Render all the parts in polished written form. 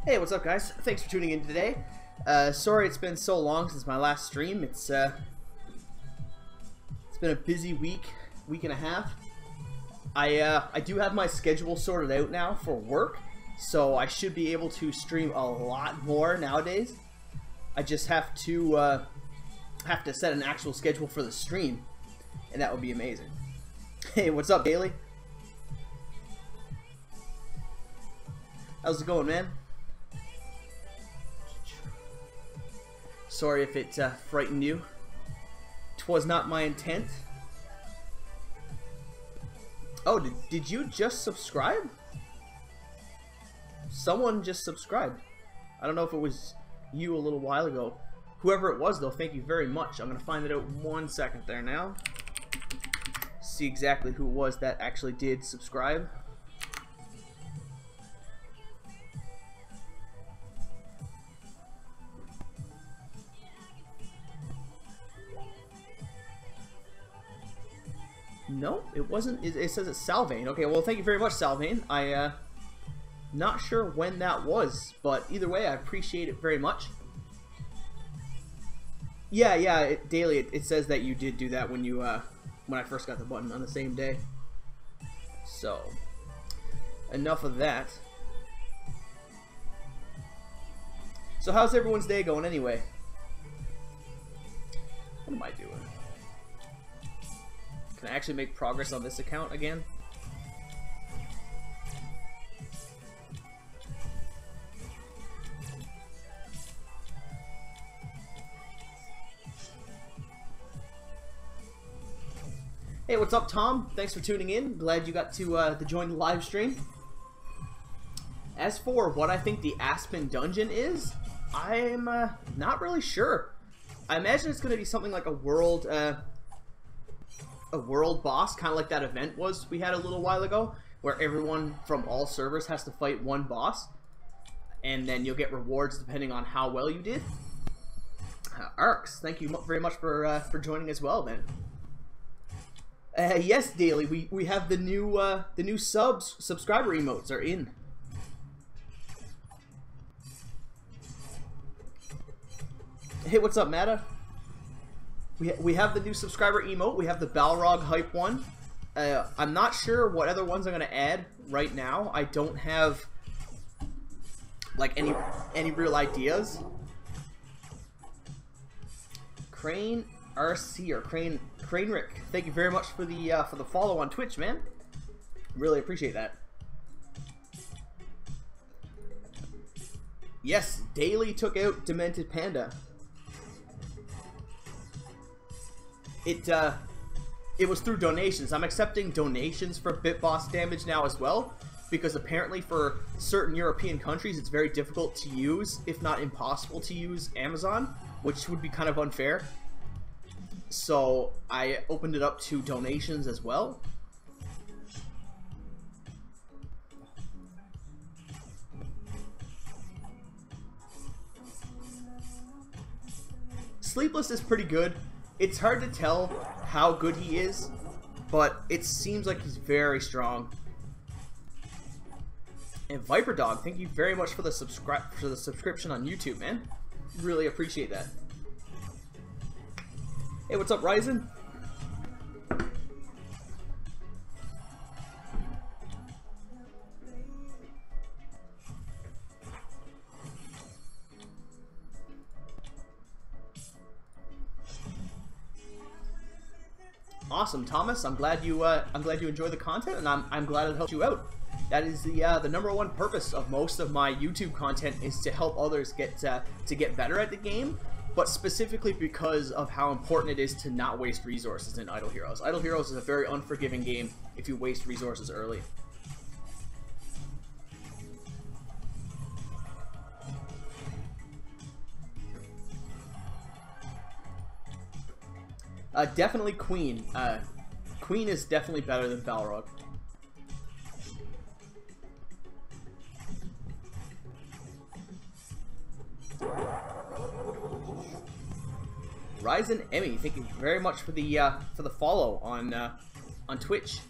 Hey, what's up, guys? Thanks for tuning in today. Sorry it's been so long since my last stream. It's been a busy week and a half. I do have my schedule sorted out now for work, so I should be able to stream a lot more nowadays. I just have to set an actual schedule for the stream, and that would be amazing. Hey, what's up, Bailey? How's it going, man? Sorry if it frightened you. 'Twas not my intent. Oh, did you just subscribe? Someone just subscribed. I don't know if it was you a little while ago. Whoever it was, though, thank you very much. I'm going to find it out 1 second there now. See exactly who it was that actually did subscribe. No, it wasn't. It says it's Salvain. Okay, well, thank you very much, Salvain. Not sure when that was, but either way, I appreciate it very much. Yeah, Daily, it says that you did do that when you, when I first got the button on the same day. So, enough of that. So, how's everyone's day going anyway? What am I doing? Can I actually make progress on this account again? Hey, what's up, Tom? Thanks for tuning in. Glad you got to join the live stream. As for what I think the Aspen Dungeon is, I'm not really sure. I imagine it's going to be something like a world boss, kind of like that event was we had a little while ago, where everyone from all servers has to fight one boss, and then you'll get rewards depending on how well you did. Arcs, thank you very much for joining as well, man. Yes, Daily, we have the new subscriber emotes are in. Hey, what's up, Mata? We have the new subscriber emote. We have the Balrog hype one. I'm not sure what other ones I'm gonna add right now. I don't have like any real ideas. Crane RC or Crane Rick, thank you very much for the follow on Twitch, man. Really appreciate that. Yes, Daily took out Demented Panda. It was through donations. I'm accepting donations for Bit Boss damage now as well, because apparently for certain European countries it's very difficult to use, if not impossible to use Amazon, which would be kind of unfair. So I opened it up to donations as well. Sleepless is pretty good. It's hard to tell how good he is, but it seems like he's very strong. And Viper Dog, thank you very much for the subscription on YouTube, man. Really appreciate that. Hey, what's up, Ryzen? Awesome, Thomas. I'm glad you enjoy the content, and I'm glad it helped you out. That is the #1 purpose of most of my YouTube content, is to help others get better at the game, but specifically because of how important it is to not waste resources in Idle Heroes. Idle Heroes is a very unforgiving game if you waste resources early. Definitely Queen. Queen is definitely better than Balrog. Ryzen Emmy, thank you very much for the follow on Twitch.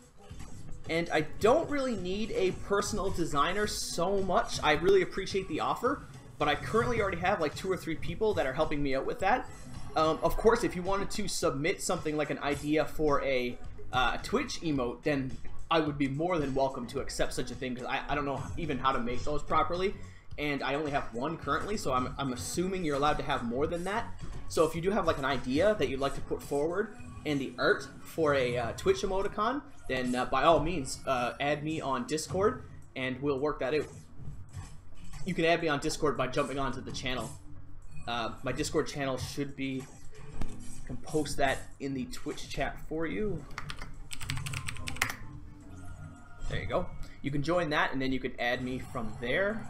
And I don't really need a personal designer so much. I really appreciate the offer, but I currently already have like 2 or 3 people that are helping me out with that. Of course, if you wanted to submit something like an idea for a Twitch emote, then I would be more than welcome to accept such a thing, because I don't know even how to make those properly, and I only have one currently, so I'm assuming you're allowed to have more than that. So if you do have like an idea that you'd like to put forward in the art for a Twitch emoticon, then by all means add me on Discord and we'll work that out. You can add me on Discord by jumping onto the channel. My Discord channel should be, I can post that in the Twitch chat for you. There you go. You can join that and then you can add me from there.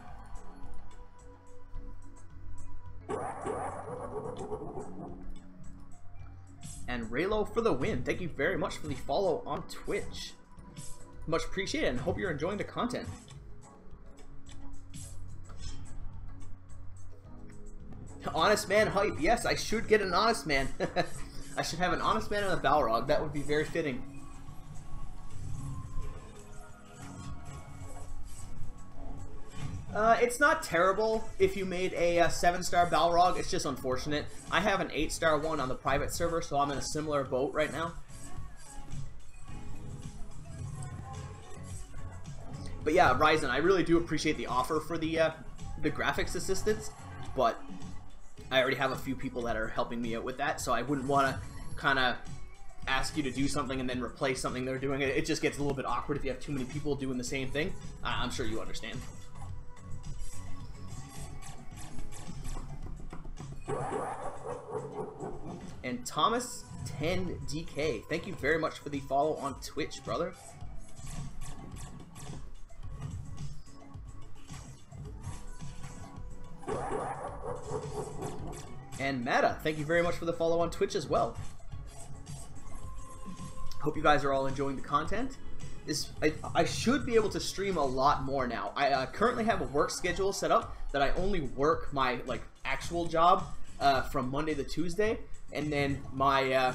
And Raylo for the win. Thank you very much for the follow on Twitch. Much appreciated, and hope you're enjoying the content. Honest Man hype. Yes, I should get an Honest Man. I should have an Honest Man and a Balrog. That would be very fitting. It's not terrible if you made a 7-star Balrog. It's just unfortunate. I have an 8-star one on the private server, so I'm in a similar boat right now. But yeah, Ryzen, I really do appreciate the offer for the graphics assistance, but I already have a few people that are helping me out with that, so I wouldn't want to kind of ask you to do something and then replace something they're doing. It just gets a little bit awkward if you have too many people doing the same thing. I'm sure you understand. And Thomas 10DK, thank you very much for the follow on Twitch, brother. And Meta, thank you very much for the follow on Twitch as well. Hope you guys are all enjoying the content. I should be able to stream a lot more now. I currently have a work schedule set up that I only work my actual job from Monday to Tuesday, and then my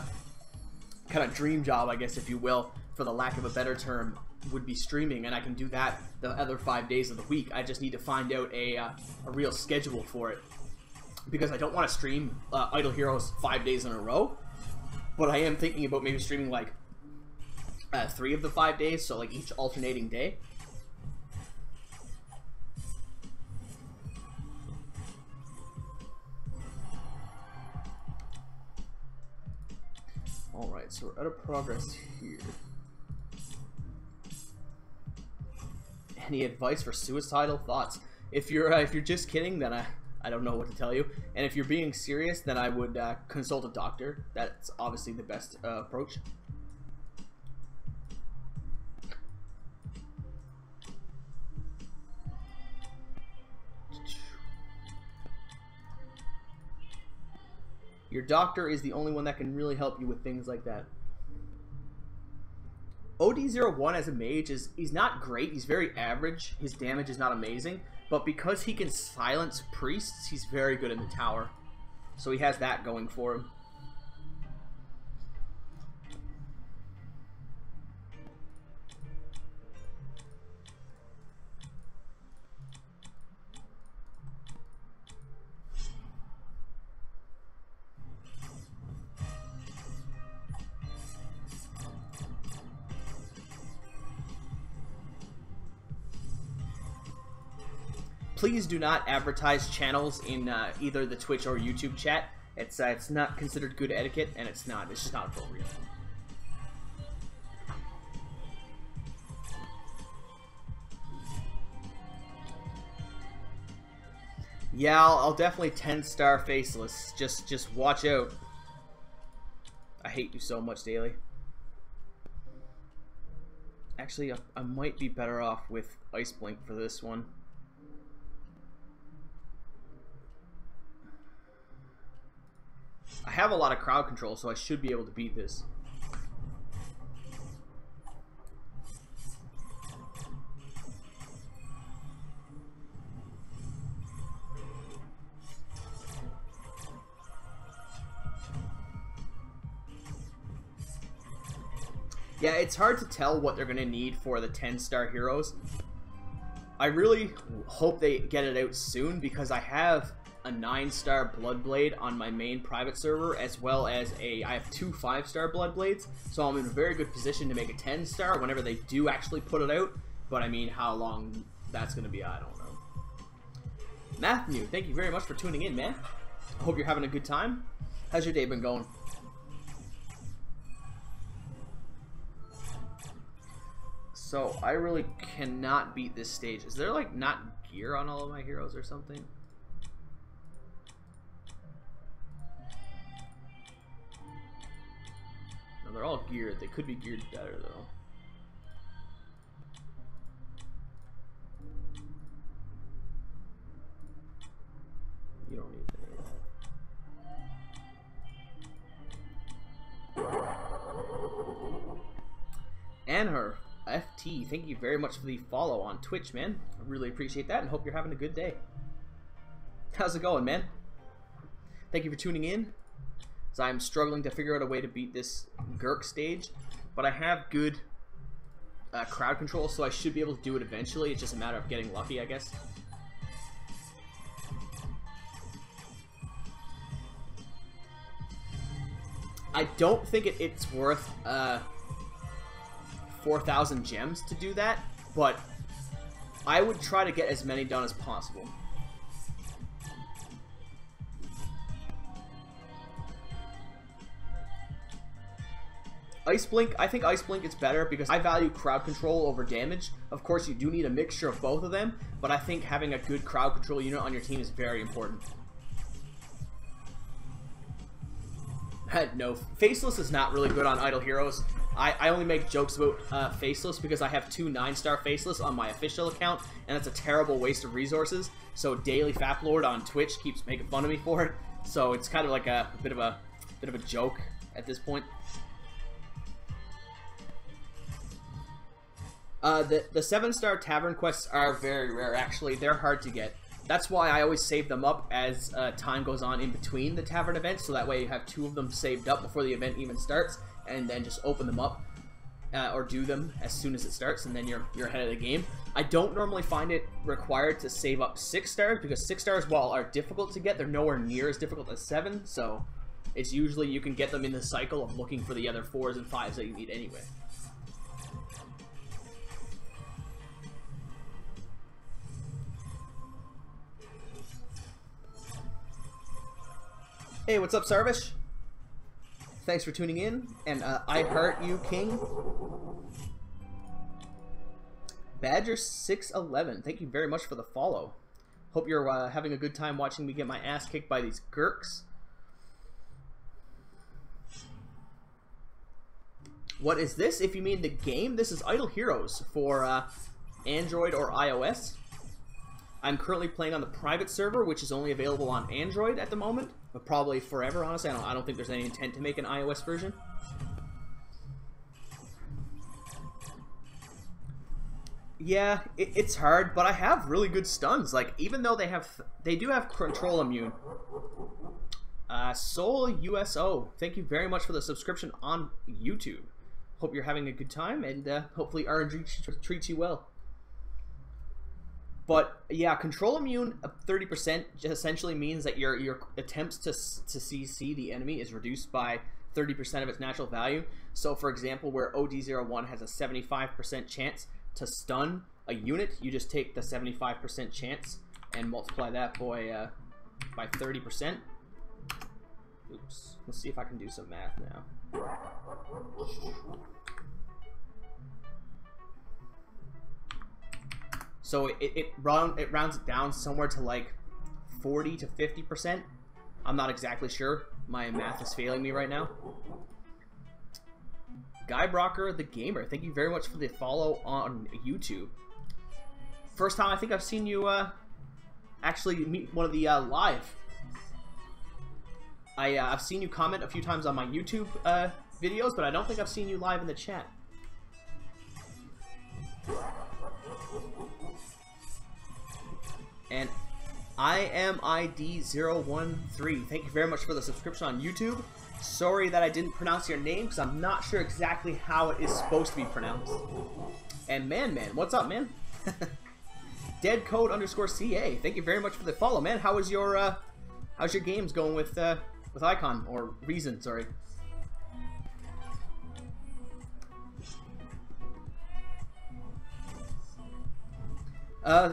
kind of dream job, I guess if you will, for the lack of a better term, would be streaming, and I can do that the other 5 days of the week. I just need to find out a real schedule for it, because I don't want to stream Idle Heroes 5 days in a row, but I am thinking about maybe streaming like 3 of the 5 days, so like each alternating day. Alright, so we're out of progress here. Any advice for suicidal thoughts? If you're just kidding, then I don't know what to tell you. And if you're being serious, then I would consult a doctor. That's obviously the best approach. Your doctor is the only one that can really help you with things like that. OD01 as a mage he's not great. He's very average. His damage is not amazing. But because he can silence priests, he's very good in the tower. So he has that going for him. Please do not advertise channels in either the Twitch or YouTube chat. It's not considered good etiquette, and it's just not appropriate. Yeah, I'll definitely 10-star faceless. Just watch out. I hate you so much, Daily. Actually, I might be better off with Ice Blink for this one. I have a lot of crowd control, so I should be able to beat this. Yeah, it's hard to tell what they're going to need for the 10-star heroes. I really hope they get it out soon because I have a 9-star Bloodblade on my main private server, as well as I have 2 5-star Bloodblades, so I'm in a very good position to make a 10-star whenever they do actually put it out. But I mean, how long that's going to be, I don't know. Matthew, thank you very much for tuning in, man. I hope you're having a good time. How's your day been going? So, I really cannot beat this stage. Is there, like, not gear on all of my heroes or something? No, they're all geared. They could be geared better, though. You don't need any of that. And her FT, thank you very much for the follow on Twitch, man. I really appreciate that and hope you're having a good day. How's it going, man? Thank you for tuning in. So I'm struggling to figure out a way to beat this Gurk stage, but I have good crowd control, so I should be able to do it eventually. It's just a matter of getting lucky, I guess. I don't think it's worth 4,000 gems to do that, but I would try to get as many done as possible. Ice Blink, I think Ice Blink is better because I value crowd control over damage. Of course, you do need a mixture of both of them, but I think having a good crowd control unit on your team is very important. No, Faceless is not really good on idle heroes. I only make jokes about Faceless because I have 2 9-star Faceless on my official account, and it's a terrible waste of resources. So Daily Fap Lord on Twitch keeps making fun of me for it. So it's kind of like a bit of a joke at this point. The 7-star Tavern quests are very rare, actually. They're hard to get. That's why I always save them up as time goes on in between the Tavern events, so that way you have 2 of them saved up before the event even starts, and then just open them up, or do them as soon as it starts, and then you're ahead of the game. I don't normally find it required to save up 6 stars, because 6 stars, while are difficult to get, they're nowhere near as difficult as 7, so it's usually you can get them in the cycle of looking for the other 4s and 5s that you need anyway. Hey, what's up, Sarvish? Thanks for tuning in, and I heart you, King. Badger611, thank you very much for the follow. Hope you're having a good time watching me get my ass kicked by these Gurks. What is this? If you mean the game, this is Idle Heroes for Android or iOS. I'm currently playing on the private server, which is only available on Android at the moment, but probably forever, honestly. I don't think there's any intent to make an iOS version. Yeah, it's hard, but I have really good stuns. Like, even though they do have control immune. Soul USO, thank you very much for the subscription on YouTube. Hope you're having a good time, and hopefully RNG treats you well. But yeah, control immune 30% essentially means that your attempts to CC the enemy is reduced by 30% of its natural value. So for example, where OD01 has a 75% chance to stun a unit, you just take the 75% chance and multiply that by 30%. Oops. Let's see if I can do some math now. So it rounds it down somewhere to like 40 to 50%. I'm not exactly sure. My math is failing me right now. Guy Brocker the Gamer, thank you very much for the follow on YouTube. First time I think I've seen you actually meet one of the live. I've seen you comment a few times on my YouTube videos, but I don't think I've seen you live in the chat. And IMID013, thank you very much for the subscription on YouTube. Sorry that I didn't pronounce your name, because I'm not sure exactly how it is supposed to be pronounced. And Man, what's up, man? Deadcode_CA, thank you very much for the follow, man. How's your games going with Icon, or Reason, sorry.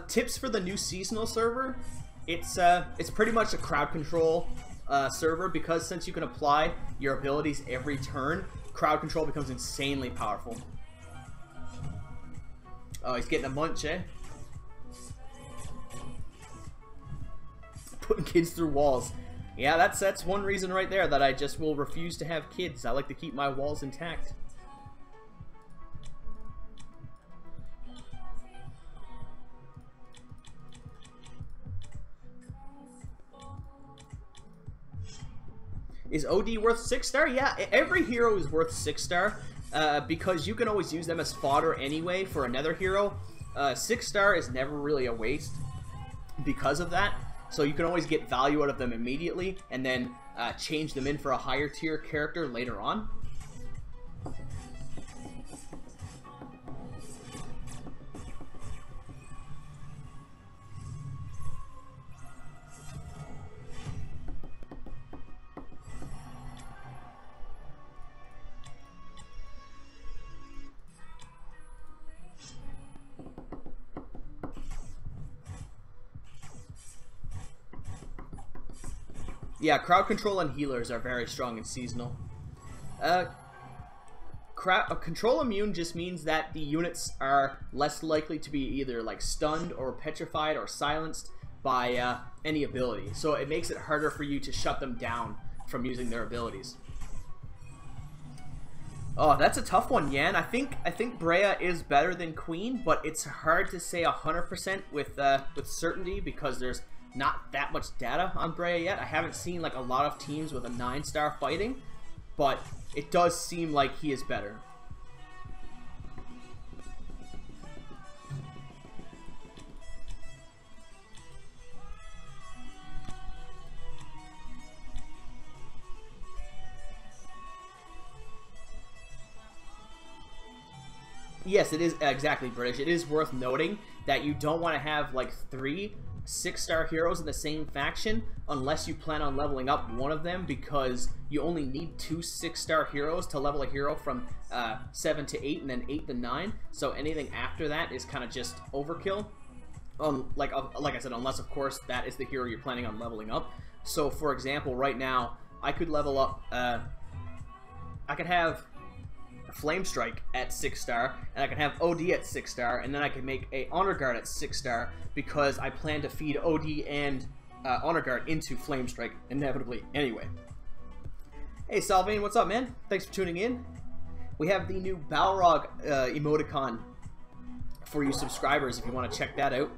Tips for the new seasonal server. It's pretty much a crowd control server, because since you can apply your abilities every turn, crowd control becomes insanely powerful. Oh, he's getting a munch, eh? Putting kids through walls. Yeah, that's one reason right there that I just will refuse to have kids. I like to keep my walls intact. Is OD worth 6-star? Yeah, every hero is worth 6-star, because you can always use them as fodder anyway for another hero. 6-star is never really a waste because of that, so you can always get value out of them immediately, and then change them in for a higher tier character later on. Yeah, crowd control and healers are very strong in seasonal. Control immune just means that the units are less likely to be either like stunned or petrified or silenced by any ability. So it makes it harder for you to shut them down from using their abilities. Oh, that's a tough one, Yan. I think Brea is better than Queen, but it's hard to say 100% with certainty, because there's not that much data on Brea yet. I haven't seen like a lot of teams with a 9-star fighting, but it does seem like he is better. Yes, it is exactly, British. It is worth noting that you don't want to have like 3 6-star heroes in the same faction unless you plan on leveling up one of them, because you only need 2 6-star heroes to level a hero from 7 to 8 and then 8 to 9. So anything after that is kind of just overkill. Like I said, unless of course that is the hero you're planning on leveling up. So for example, right now I could level up. I could have Flame Strike at 6-star, and I can have OD at 6-star, and then I can make a Honor Guard at 6-star, because I plan to feed OD and Honor Guard into Flame Strike inevitably anyway. Hey Salvain, what's up, man? Thanks for tuning in. We have the new Balrog emoticon for you subscribers if you want to check that out.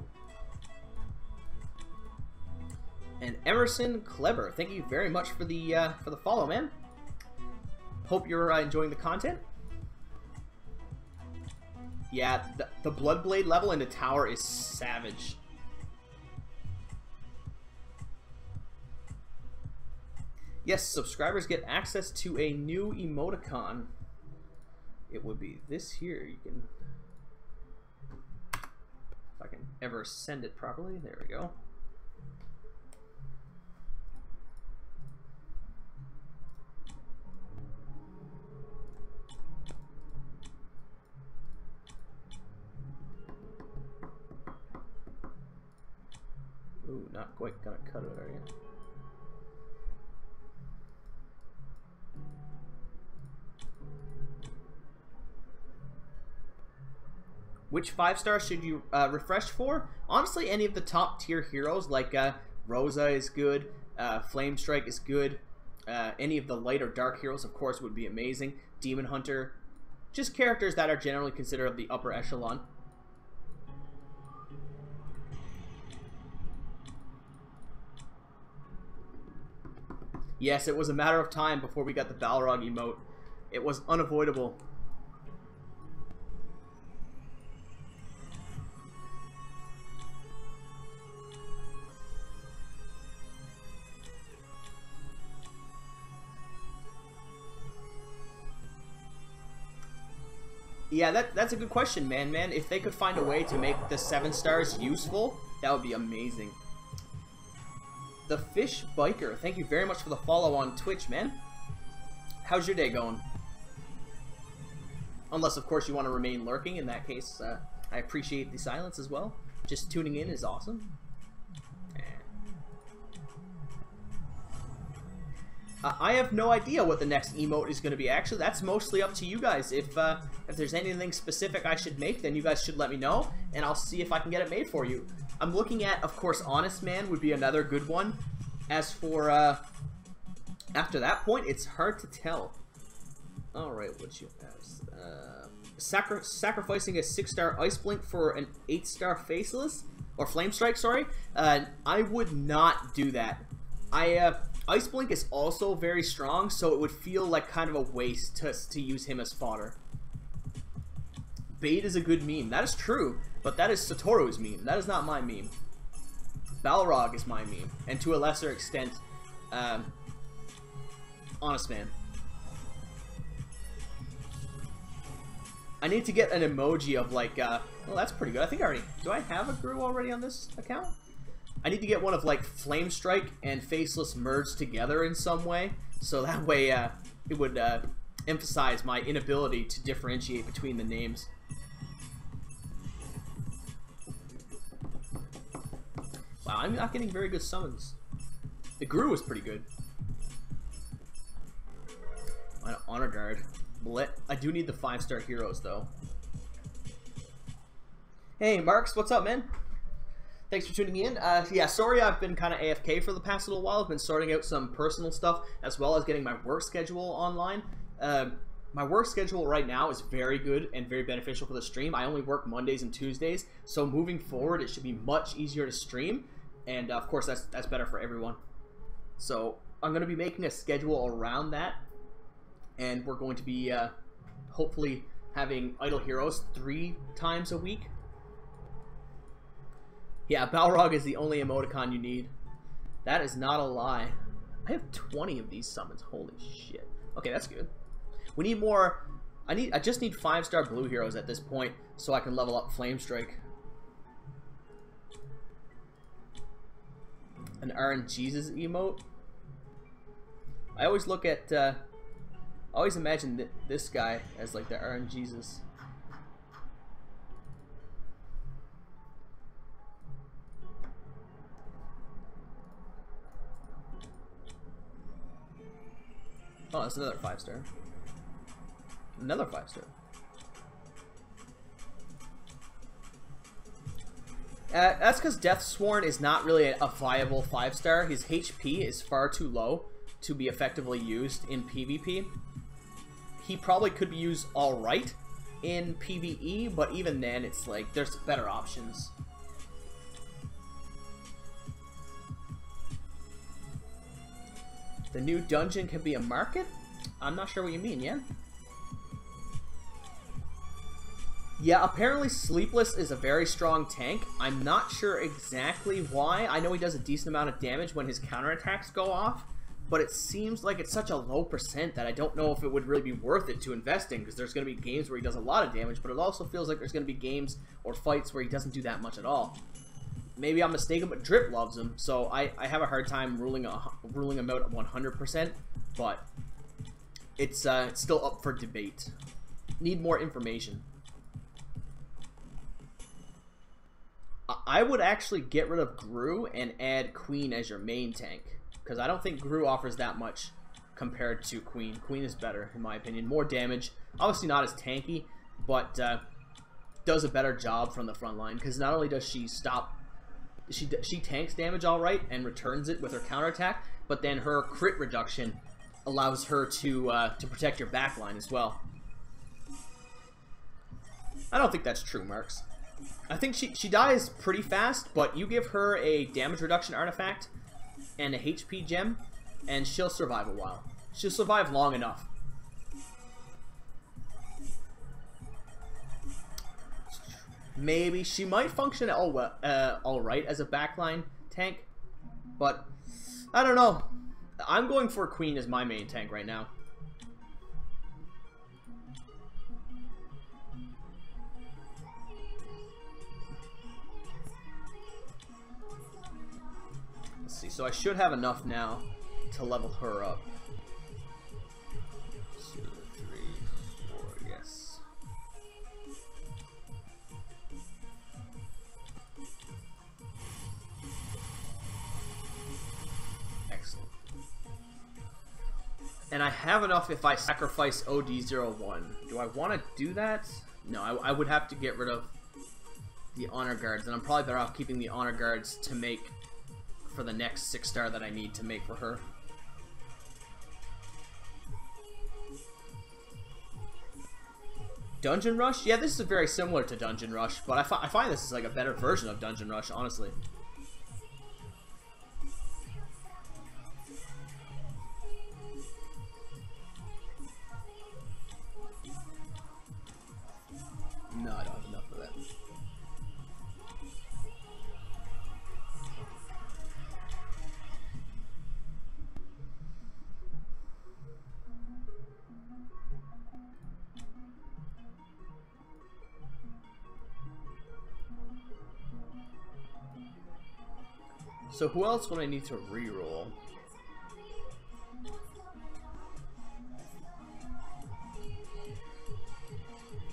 And Emerson Clever, thank you very much for the follow, man. Hope you're enjoying the content. Yeah, the Bloodblade level in the tower is savage. Yes, subscribers get access to a new emoticon. It would be this here. You can, if I can ever send it properly. There we go. Ooh, not quite gonna cut it, are you? Which 5-star should you refresh for? Honestly, any of the top tier heroes, like Rosa is good, Flame Strike is good, any of the light or dark heroes, of course, would be amazing. Demon Hunter, just characters that are generally considered of the upper echelon. Yes, it was a matter of time before we got the Balrog emote. It was unavoidable. Yeah, that's a good question, man. If they could find a way to make the 7 stars useful, that would be amazing. The Fish Biker, thank you very much for the follow on Twitch, man. How's your day going? Unless, of course, you want to remain lurking. In that case, I appreciate the silence as well. Just tuning in is awesome. I have no idea what the next emote is going to be. Actually, that's mostly up to you guys. If there's anything specific I should make, then you guys should let me know, and I'll see if I can get it made for you. I'm looking at, of course, Honest Man would be another good one. As for, after that point, it's hard to tell. Alright, what you have? Sacrificing a 6-star Ice Blink for an 8-star Faceless? Or Flame Strike, sorry. I would not do that. Ice Blink is also very strong, so it would feel like kind of a waste to use him as fodder. Bait is a good meme. That is true, but that is Satoru's meme. That is not my meme. Balrog is my meme, and to a lesser extent, Honest Man. I need to get an emoji of like, well, that's pretty good. I think I already, do I have a Gru already on this account? I need to get one of like Flame Strike and Faceless merged together in some way, so that way it would emphasize my inability to differentiate between the names. Wow, I'm not getting very good summons. The Gru was pretty good. Honor Guard. I do need the 5-star heroes though. Hey Marks, what's up, man? Thanks for tuning in. Yeah, sorry I've been kind of AFK for the past little while. I've been sorting out some personal stuff as well as getting my work schedule online. My work schedule right now is very good and very beneficial for the stream. I only work Mondays and Tuesdays, so moving forward it should be much easier to stream, and of course that's better for everyone. So I'm going to be making a schedule around that, and we're going to be hopefully having Idle Heroes 3 times a week. Yeah, Balrog is the only emoticon you need. That is not a lie. I have 20 of these summons. Holy shit. Okay, that's good. We need more. I just need 5-star blue heroes at this point so I can level up Flame Strike. An RNGesus emote. I always look at I always imagine this guy as like the RNGesus. Oh, that's another 5-star. Another 5-star. That's because Deathsworn is not really a viable 5-star. His HP is far too low to be effectively used in PvP. He probably could be used alright in PvE, but even then, it's like, there's better options. The new dungeon can be a market? I'm not sure what you mean, yeah? Yeah, apparently Sleepless is a very strong tank. I'm not sure exactly why. I know he does a decent amount of damage when his counterattacks go off, but it seems like it's such a low percent that I don't know if it would really be worth it to invest in, because there's going to be games where he does a lot of damage, but it also feels like there's going to be games or fights where he doesn't do that much at all. Maybe I'm mistaken, but Drip loves him, so I have a hard time ruling him out at 100%, but it's still up for debate. Need more information. I would actually get rid of Gru and add Queen as your main tank, because I don't think Gru offers that much compared to Queen. Queen is better, in my opinion. More damage. Obviously not as tanky, but does a better job from the front line, because not only does she stop... She tanks damage alright and returns it with her counterattack, but then her crit reduction allows her to protect your backline as well. I don't think that's true, Marks. I think she dies pretty fast, but you give her a damage reduction artifact and a HP gem, and she'll survive a while. She'll survive long enough. Maybe she might function alright as a backline tank, but I don't know. I'm going for Queen as my main tank right now. So I should have enough now to level her up. 2, 3, 4, yes. Excellent. And I have enough if I sacrifice OD01. Do I want to do that? No, I would have to get rid of the honor guards, and I'm probably better off keeping the honor guards to make for the next 6-star that I need to make for her. Dungeon Rush? Yeah, this is very similar to Dungeon Rush, but I find this is like a better version of Dungeon Rush, honestly. No, I don't have enough for that. So who else would I need to reroll?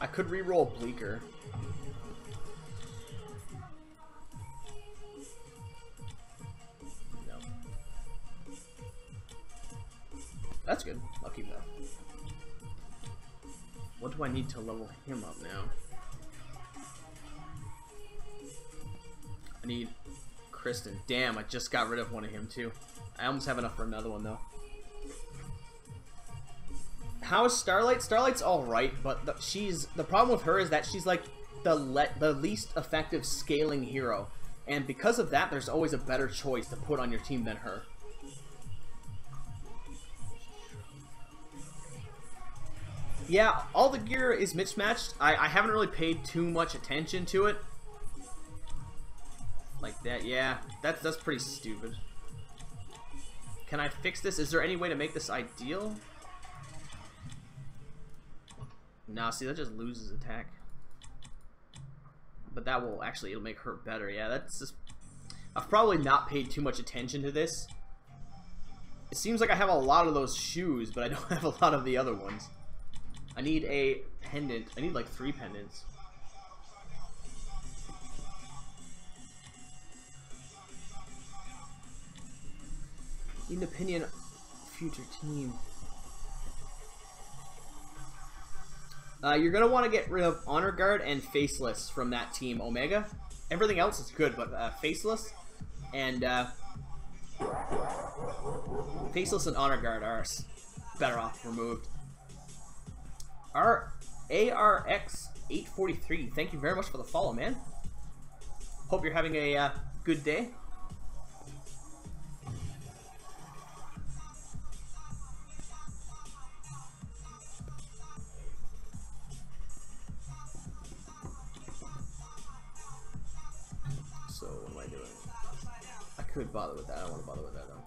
I could reroll Bleaker. No. That's good. I'll keep that. What do I need to level him up now? I need Kristen. Damn, I just got rid of one of him too. I almost have enough for another one though. How is Starlight? Starlight's alright, but the problem with her is that she's like the least effective scaling hero. And because of that, there's always a better choice to put on your team than her. Yeah, all the gear is mismatched. I haven't really paid too much attention to it. Like that, yeah. That's pretty stupid. Can I fix this? Is there any way to make this ideal? Nah, see, that just loses attack. But that will actually, it'll make her better. Yeah, that's just... I've probably not paid too much attention to this. It seems like I have a lot of those shoes, but I don't have a lot of the other ones. I need a pendant. I need like 3 pendants. Need an opinion, future team. You're going to want to get rid of Honor Guard and Faceless from that team, Omega. Everything else is good, but Faceless and Faceless and Honor Guard are better off removed. Our ARX843, thank you very much for the follow, man. Hope you're having a good day. So what am I doing? I could bother with that. I don't want to bother with that though.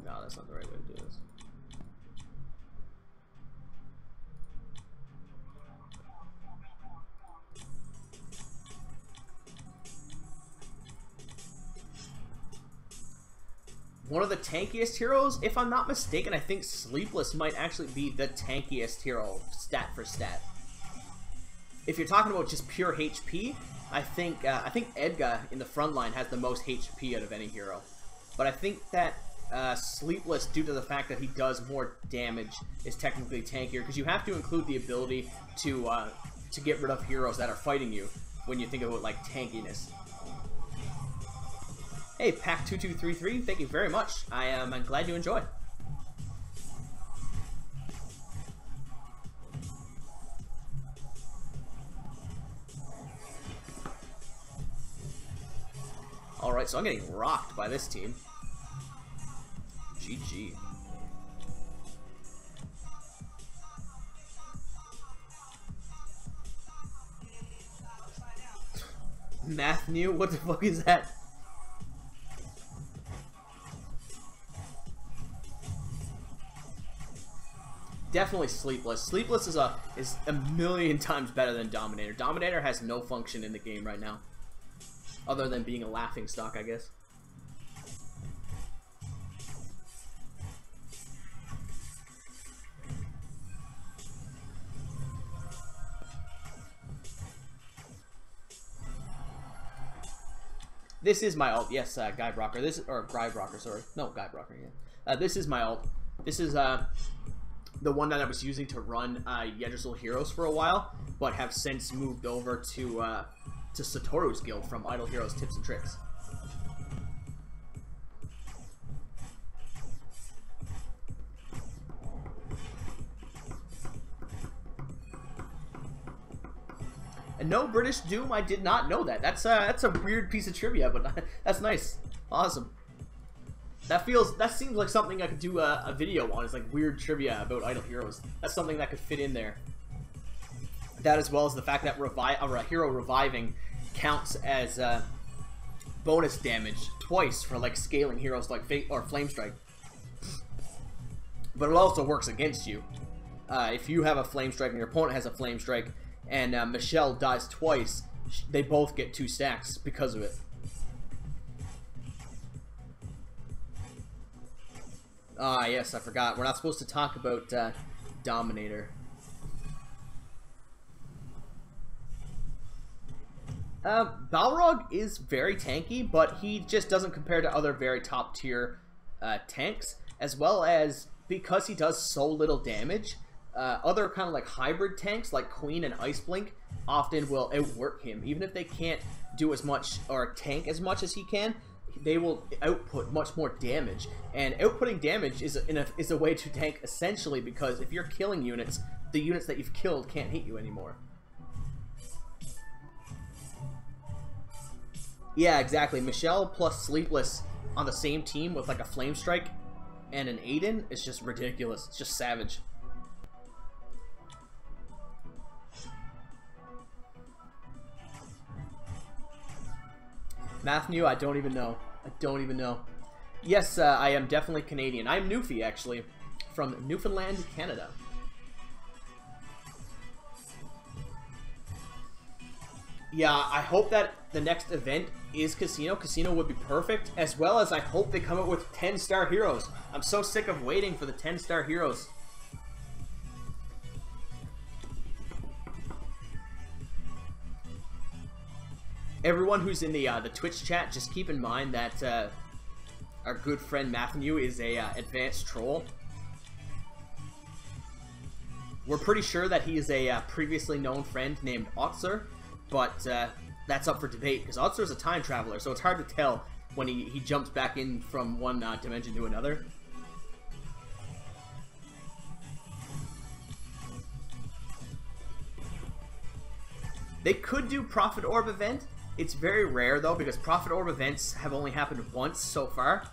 No, that's not the right way to do this. One of the tankiest heroes, if I'm not mistaken, I think Sleepless might actually be the tankiest hero, stat for stat. If you're talking about just pure HP, I think Edgar in the front line has the most HP out of any hero. But I think that Sleepless, due to the fact that he does more damage, is technically tankier, because you have to include the ability to get rid of heroes that are fighting you when you think about like tankiness. Hey, Pack2233, thank you very much. I'm glad you enjoy. Alright, so I'm getting rocked by this team. GG. Matthew, what the fuck is that? definitely Sleepless. Sleepless is a million times better than Dominator. Dominator has no function in the game right now, other than being a laughing stock, I guess. This is my ult. Yes, Guy Brocker. This or Guy Brocker. Sorry, no, Guy Brocker. Yeah, this is my ult. This is the one that I was using to run Yggdrasil Heroes for a while, but have since moved over to Satoru's guild from Idle Heroes Tips and Tricks. And no British Doom, I did not know that. That's a weird piece of trivia, but that's nice. Awesome. That seems like something I could do a video on. It's like weird trivia about Idle Heroes. That's something that could fit in there. That, as well as the fact that a hero reviving counts as bonus damage twice for like scaling heroes like Fate or Flame Strike. But it also works against you. If you have a Flame Strike and your opponent has a Flame Strike, and Michelle dies twice, they both get 2 stacks because of it. Ah, yes, I forgot. We're not supposed to talk about Dominator. Balrog is very tanky, but he just doesn't compare to other very top tier tanks, as well as because he does so little damage. Other kind of like hybrid tanks like Queen and Ice Blink often will outwork him. Even if they can't do as much or tank as much as he can, they will output much more damage. And outputting damage is a way to tank, essentially, because if you're killing units, the units that you've killed can't hit you anymore. Yeah, exactly. Michelle plus Sleepless on the same team with like a Flame Strike and an Aiden is just ridiculous. It's just savage. Matthew, I don't even know. I don't even know. Yes, I am definitely Canadian. I'm Newfie, actually, from Newfoundland, Canada. Yeah, I hope that the next event is Casino. Casino would be perfect, as well as I hope they come up with 10-star heroes. I'm so sick of waiting for the 10-star heroes. Everyone who's in the Twitch chat, just keep in mind that our good friend Matthew is a advanced troll. We're pretty sure that he is a previously known friend named Otzer, but that's up for debate because Otzer is a time traveler, so it's hard to tell when he jumps back in from one dimension to another. They could do Prophet Orb event. It's very rare, though, because Prophet Orb events have only happened once so far.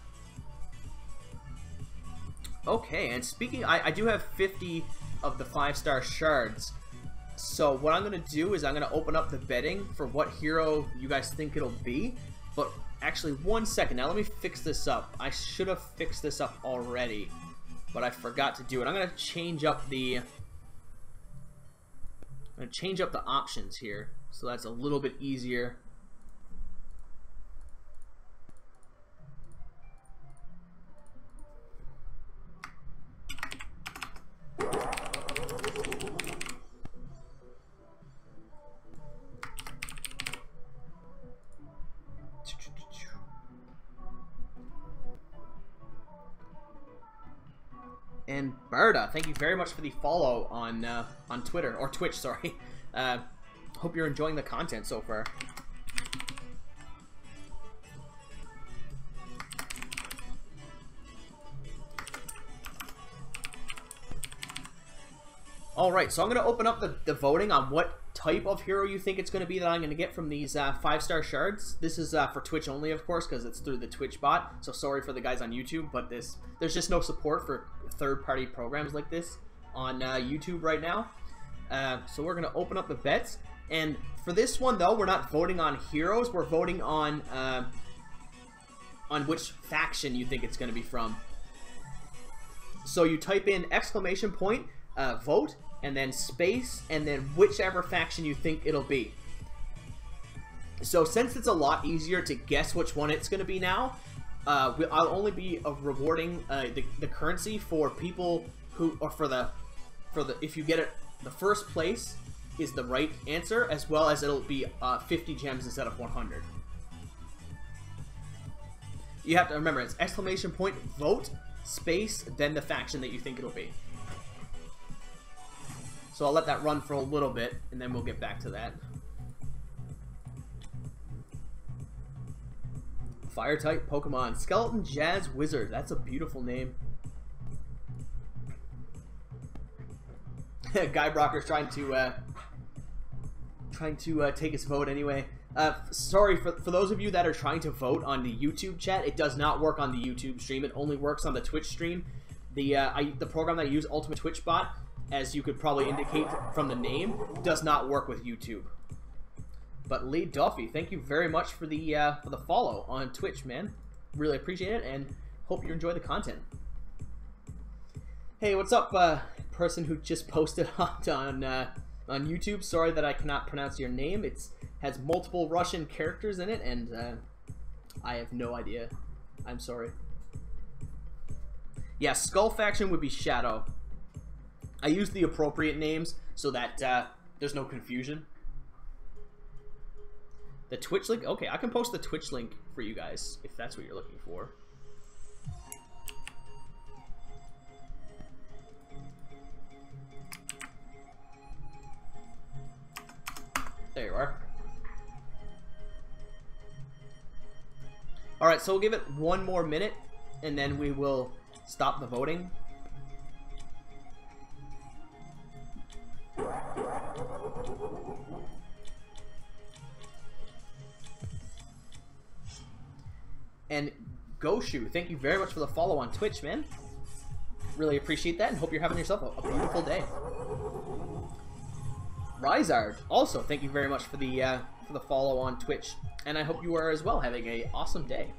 Okay, and speaking... I do have 50 of the 5-star shards. So what I'm going to do is I'm going to open up the betting for what hero you guys think it'll be. But actually, 1 second. Now, let me fix this up. I should have fixed this up already, but I forgot to do it. I'm going to change up the... options here, so that's a little bit easier. And Barda, thank you very much for the follow on Twitter, or Twitch, sorry. Hope you're enjoying the content so far. Alright, so I'm going to open up the voting on what type of hero you think it's going to be that I'm going to get from these 5-star shards. This is for Twitch only, of course, because it's through the Twitch bot. So sorry for the guys on YouTube, but there's just no support for third-party programs like this on YouTube right now. So we're going to open up the bets. And for this one, though, we're not voting on heroes. We're voting on which faction you think it's going to be from. So you type in exclamation point vote, and then space, and then whichever faction you think it'll be. So since it's a lot easier to guess which one it's going to be now, I'll only be rewarding the currency for people who, or for the if you get it, the first place is the right answer, as well as it'll be 50 gems instead of 100. You have to remember, it's exclamation point, vote, space, then the faction that you think it'll be. So I'll let that run for a little bit, and then we'll get back to that. Fire type Pokemon. Skeleton Jazz Wizard. That's a beautiful name. Guy Brocker's trying to take his vote anyway. Sorry for those of you that are trying to vote on the YouTube chat. It does not work on the YouTube stream. It only works on the Twitch stream. The program that I use, Ultimate Twitch Bot, as you could probably indicate from the name, does not work with YouTube. But Lee Duffy, thank you very much for the follow on Twitch, man. Really appreciate it, and hope you enjoy the content. Hey, what's up, person who just posted on YouTube? Sorry that I cannot pronounce your name. It has multiple Russian characters in it, and I have no idea. I'm sorry. Yeah, Skull Faction would be Shadow. I use the appropriate names so that there's no confusion. The Twitch link? Okay, I can post the Twitch link for you guys if that's what you're looking for. There you are. Alright, so we'll give it one more minute, and then we will stop the voting. And Goshu, thank you very much for the follow on Twitch, man. Really appreciate that, and hope you're having yourself a beautiful day. Rizard, also thank you very much for the follow on Twitch, and I hope you are as well having an awesome day.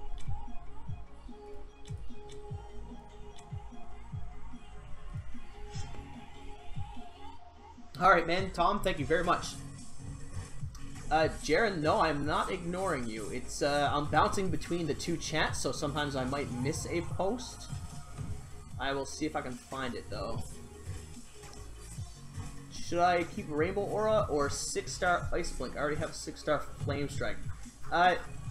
All right, man. Tom, thank you very much. Jaren, no, I'm not ignoring you. It's I'm bouncing between the two chats, so sometimes I might miss a post. I will see if I can find it, though. Should I keep Rainbow Aura or 6-star Ice Blink? I already have 6-star Flame Strike.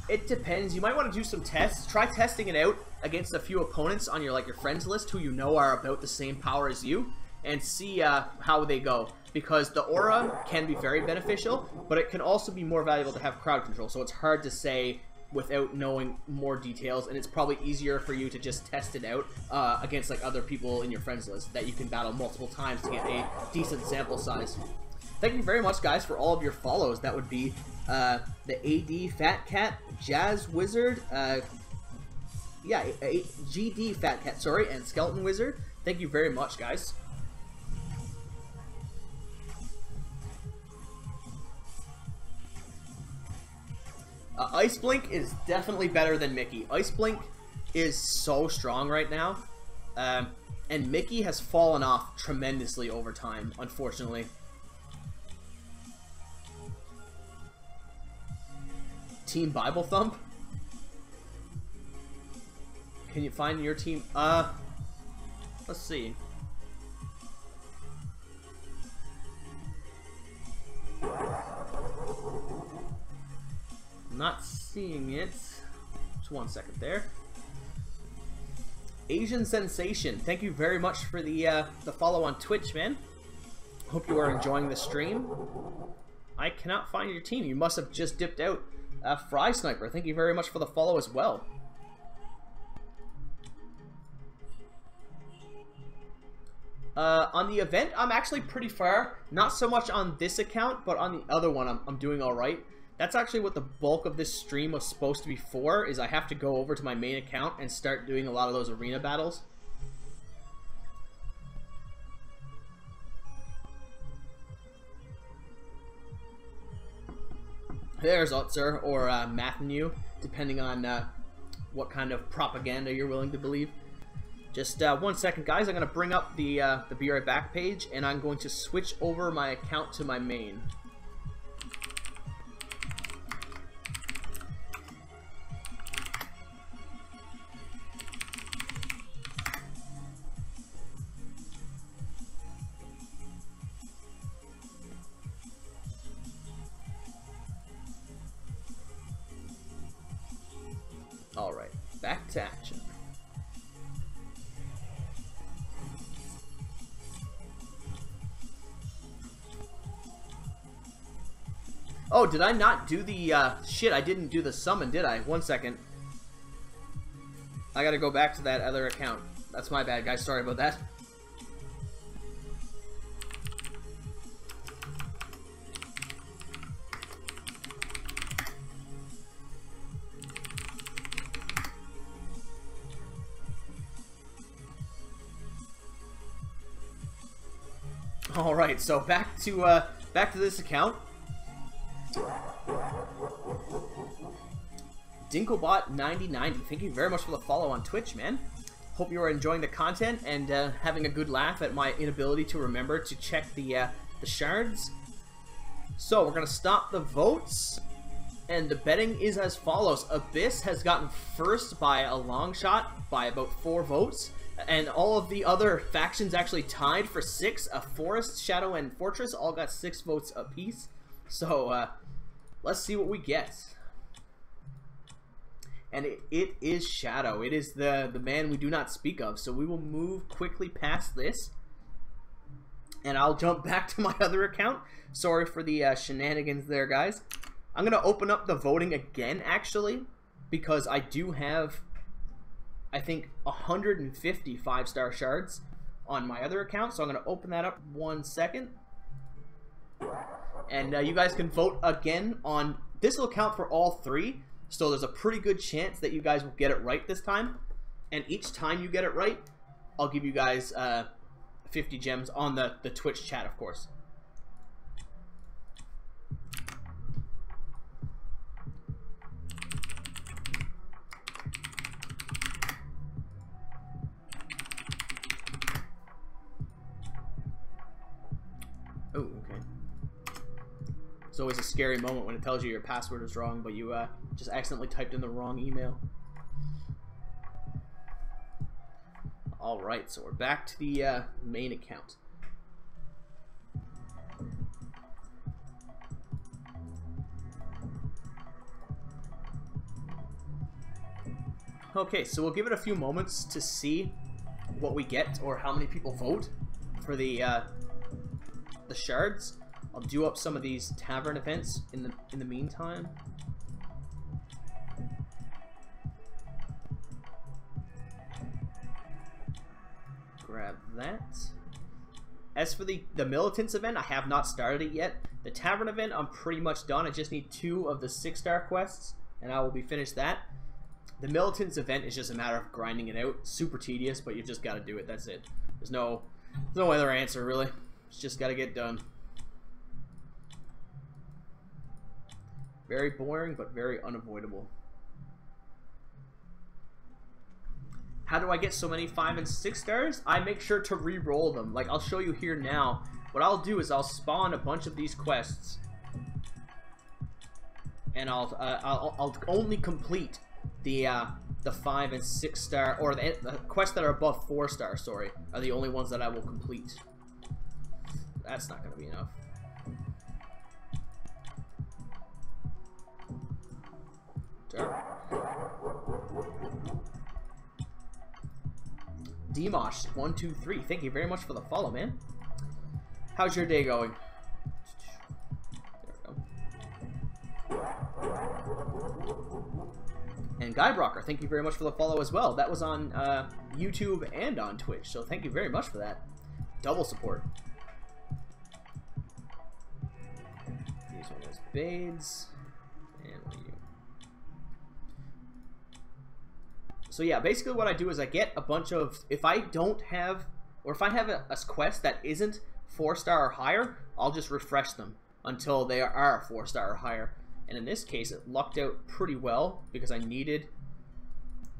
It depends. You might want to do some tests. Try testing it out against a few opponents on your friends list who you know are about the same power as you, and see how they go. Because the aura can be very beneficial, but it can also be more valuable to have crowd control, so it's hard to say without knowing more details, and it's probably easier for you to just test it out against other people in your friends list that you can battle multiple times to get a decent sample size. Thank you very much, guys, for all of your follows. That would be the AD Fat Cat, Jazz Wizard, yeah, GD Fat Cat, sorry, and Skeleton Wizard. Thank you very much, guys. Ice Blink is definitely better than Mickey. Ice Blink is so strong right now, and Mickey has fallen off tremendously over time, unfortunately. Team Bible Thump? Can you find your team? Let's see. Not seeing it. Just 1 second there. Asian Sensation, thank you very much for the follow on Twitch, man. Hope you are enjoying the stream. I cannot find your team. You must have just dipped out. Fry Sniper, thank you very much for the follow as well. On the event, I'm actually pretty far. Not so much on this account, but on the other one, I'm doing all right. That's actually what the bulk of this stream was supposed to be for, is I have to go over to my main account and start doing a lot of those arena battles. There's Utzer, or Matthew, depending on what kind of propaganda you're willing to believe. Just 1 second, guys. I'm going to bring up the Be Right Back page, and I'm going to switch over my account to my main. Alright, back to action. Oh, did I not do the, shit, I didn't do the summon, did I? 1 second. I gotta go back to that other account. That's my bad, guys. Sorry about that. Alright, so back to this account. Dinklebot9090, thank you very much for the follow on Twitch, man. Hope you are enjoying the content and having a good laugh at my inability to remember to check the shards. So we're gonna stop the votes, and the betting is as follows. Abyss has gotten first by a long shot by about 4 votes, and all of the other factions actually tied for 6. Forest, Shadow, and Fortress all got 6 votes apiece. So let's see what we get. And it is Shadow. It is the man we do not speak of. So we will move quickly past this. And I'll jump back to my other account. Sorry for the shenanigans there, guys. I'm going to open up the voting again, actually. Because I do have, I think, 150 5-star shards on my other account. So I'm going to open that up 1 second. And you guys can vote again on... This will count for all 3. So there's a pretty good chance that you guys will get it right this time. And each time you get it right, I'll give you guys 50 gems on the Twitch chat, of course. Oh, okay. It's always a scary moment when it tells you your password is wrong, but you just accidentally typed in the wrong email. Alright, so we're back to the main account. Okay, so we'll give it a few moments to see what we get or how many people vote for the shards. I'll do up some of these tavern events in the meantime. Grab that. As for the militants event, I have not started it yet. The tavern event, I'm pretty much done. I just need 2 of the 6-star quests, and I will be finished that. The militants event is just a matter of grinding it out. Super tedious, but you've just got to do it. That's it. There's no other answer, really. It's just got to get done. Very boring, but very unavoidable. How do I get so many 5 and 6 stars? I make sure to re-roll them. Like, I'll show you here now. What I'll do is I'll spawn a bunch of these quests, and I'll only complete the 5 and 6 star, or the quests that are above 4 stars. Sorry, are the only ones that I will complete. That's not going to be enough. Dmosh123, thank you very much for the follow, man. How's your day going? There we go. And Guybrocker, thank you very much for the follow as well. That was on YouTube and on Twitch, so thank you very much for that. Double support. Use one of those Bades. And what do you... So yeah, basically what I do is I get a bunch of, if I don't have, or if I have a quest that isn't 4-star or higher, I'll just refresh them until they are 4-star or higher. And in this case, it lucked out pretty well because I needed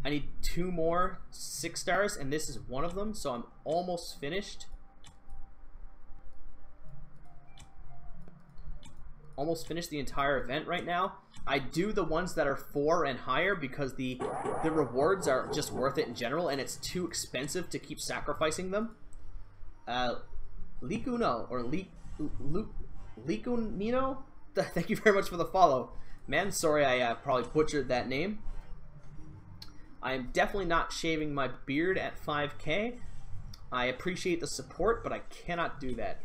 I need 2 more 6 stars, and this is one of them, so I'm almost finished. Almost finished the entire event right now. I do the ones that are 4 and higher because the rewards are just worth it in general, and it's too expensive to keep sacrificing them. Likuno, or Likunino? Thank you very much for the follow. Man, sorry I probably butchered that name. I am definitely not shaving my beard at 5K. I appreciate the support, but I cannot do that.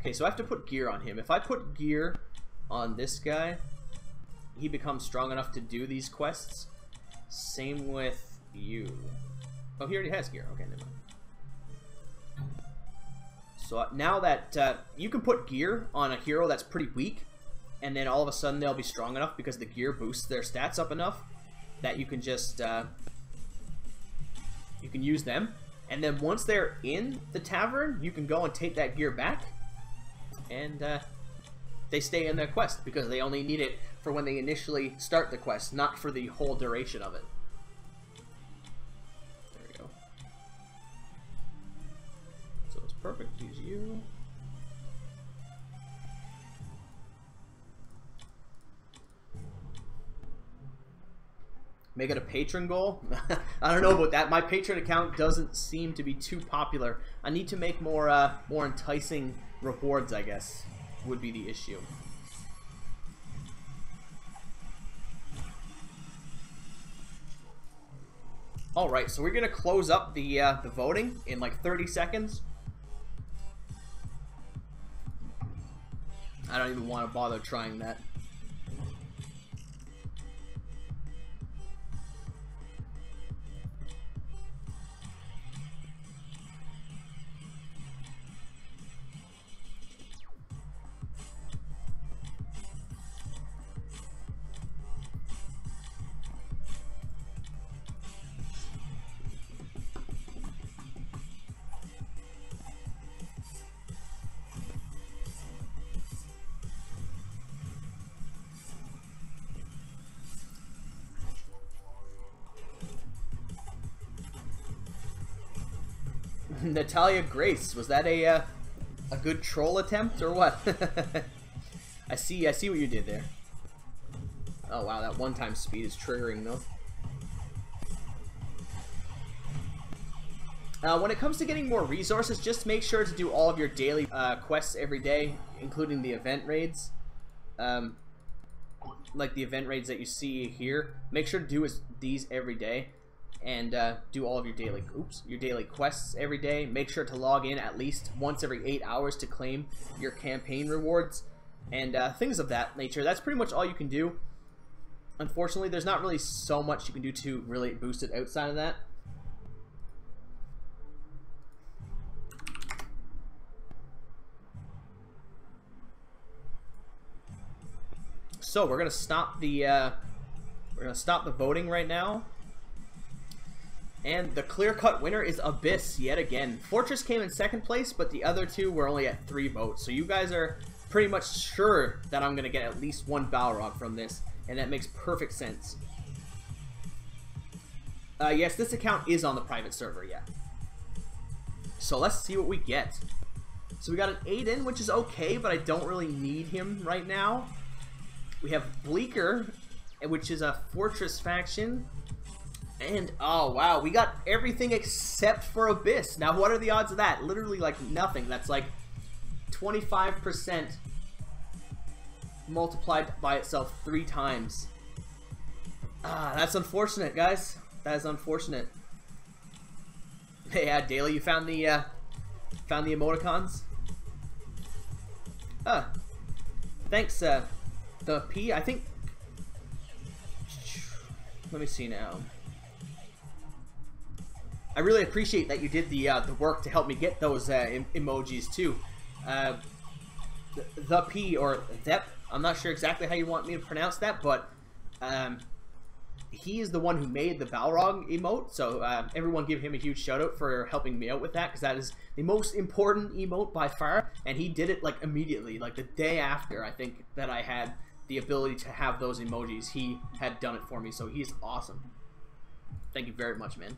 Okay, so I have to put gear on him. If I put gear on this guy, he becomes strong enough to do these quests. Same with you. Oh, he already has gear. Okay, never mind. So now that you can put gear on a hero that's pretty weak, and then all of a sudden they'll be strong enough because the gear boosts their stats up enough that you can just you can use them. And then once they're in the tavern, you can go and take that gear back, and they stay in their quest because they only need it for when they initially start the quest, not for the whole duration of it. There we go. So it's perfect. Use you. Make it a patron goal? I don't know about that. My patron account doesn't seem to be too popular. I need to make more more enticing rewards, I guess, would be the issue. Alright, so we're going to close up the voting in like 30 seconds. I don't even want to bother trying that. Natalia Grace, was that a good troll attempt or what? I see what you did there. Oh wow, that one-time speed is triggering though. When it comes to getting more resources, just make sure to do all of your daily quests every day, including the event raids. Like the event raids that you see here. Make sure to do these every day. And do all of your daily quests every day. Make sure to log in at least once every 8 hours to claim your campaign rewards and things of that nature. That's pretty much all you can do. Unfortunately, there's not really so much you can do to really boost it outside of that. So we're gonna stop the voting right now. And the clear-cut winner is Abyss yet again. Fortress came in 2nd place, but the other 2 were only at 3 votes. So you guys are pretty much sure that I'm going to get at least 1 Balrog from this. And that makes perfect sense. Yes, this account is on the private server, yeah. So let's see what we get. So we got an Aiden, which is okay, but I don't really need him right now. We have Bleaker, which is a Fortress faction. And, oh wow, we got everything except for Abyss. Now, what are the odds of that? Literally, like, nothing. That's like 25% multiplied by itself 3 times. Ah, that's unfortunate, guys. That is unfortunate. Hey, Daily, you found the emoticons? Thanks, the P, I think... Let me see now. I really appreciate that you did the work to help me get those emojis too. The P or Thep, I'm not sure exactly how you want me to pronounce that, but he is the one who made the Balrog emote, so everyone give him a huge shout out for helping me out with that, because that is the most important emote by far, and he did it like immediately, like the day after I think that I had the ability to have those emojis. He had done it for me, so he's awesome. Thank you very much, man.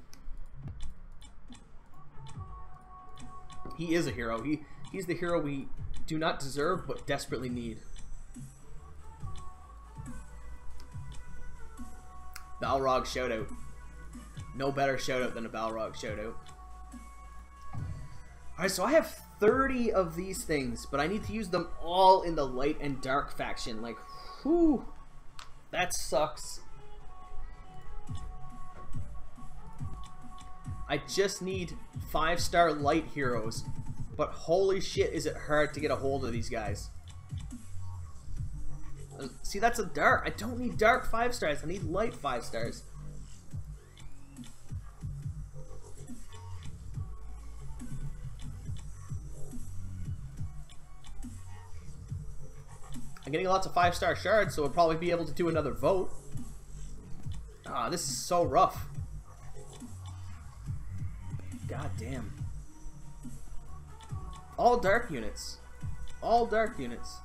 He is a hero. He's the hero we do not deserve but desperately need. Balrog shoutout. No better shoutout than a Balrog shoutout. Alright, so I have 30 of these things, but I need to use them all in the light and dark faction. Like, whew, that sucks. I just need 5-star light heroes, but holy shit is it hard to get a hold of these guys. See, that's a dark. I don't need dark 5 stars. I need light 5 stars. I'm getting lots of 5-star shards, so we'll probably be able to do another vote. Ah, this is so rough. God damn. All dark units. All dark units.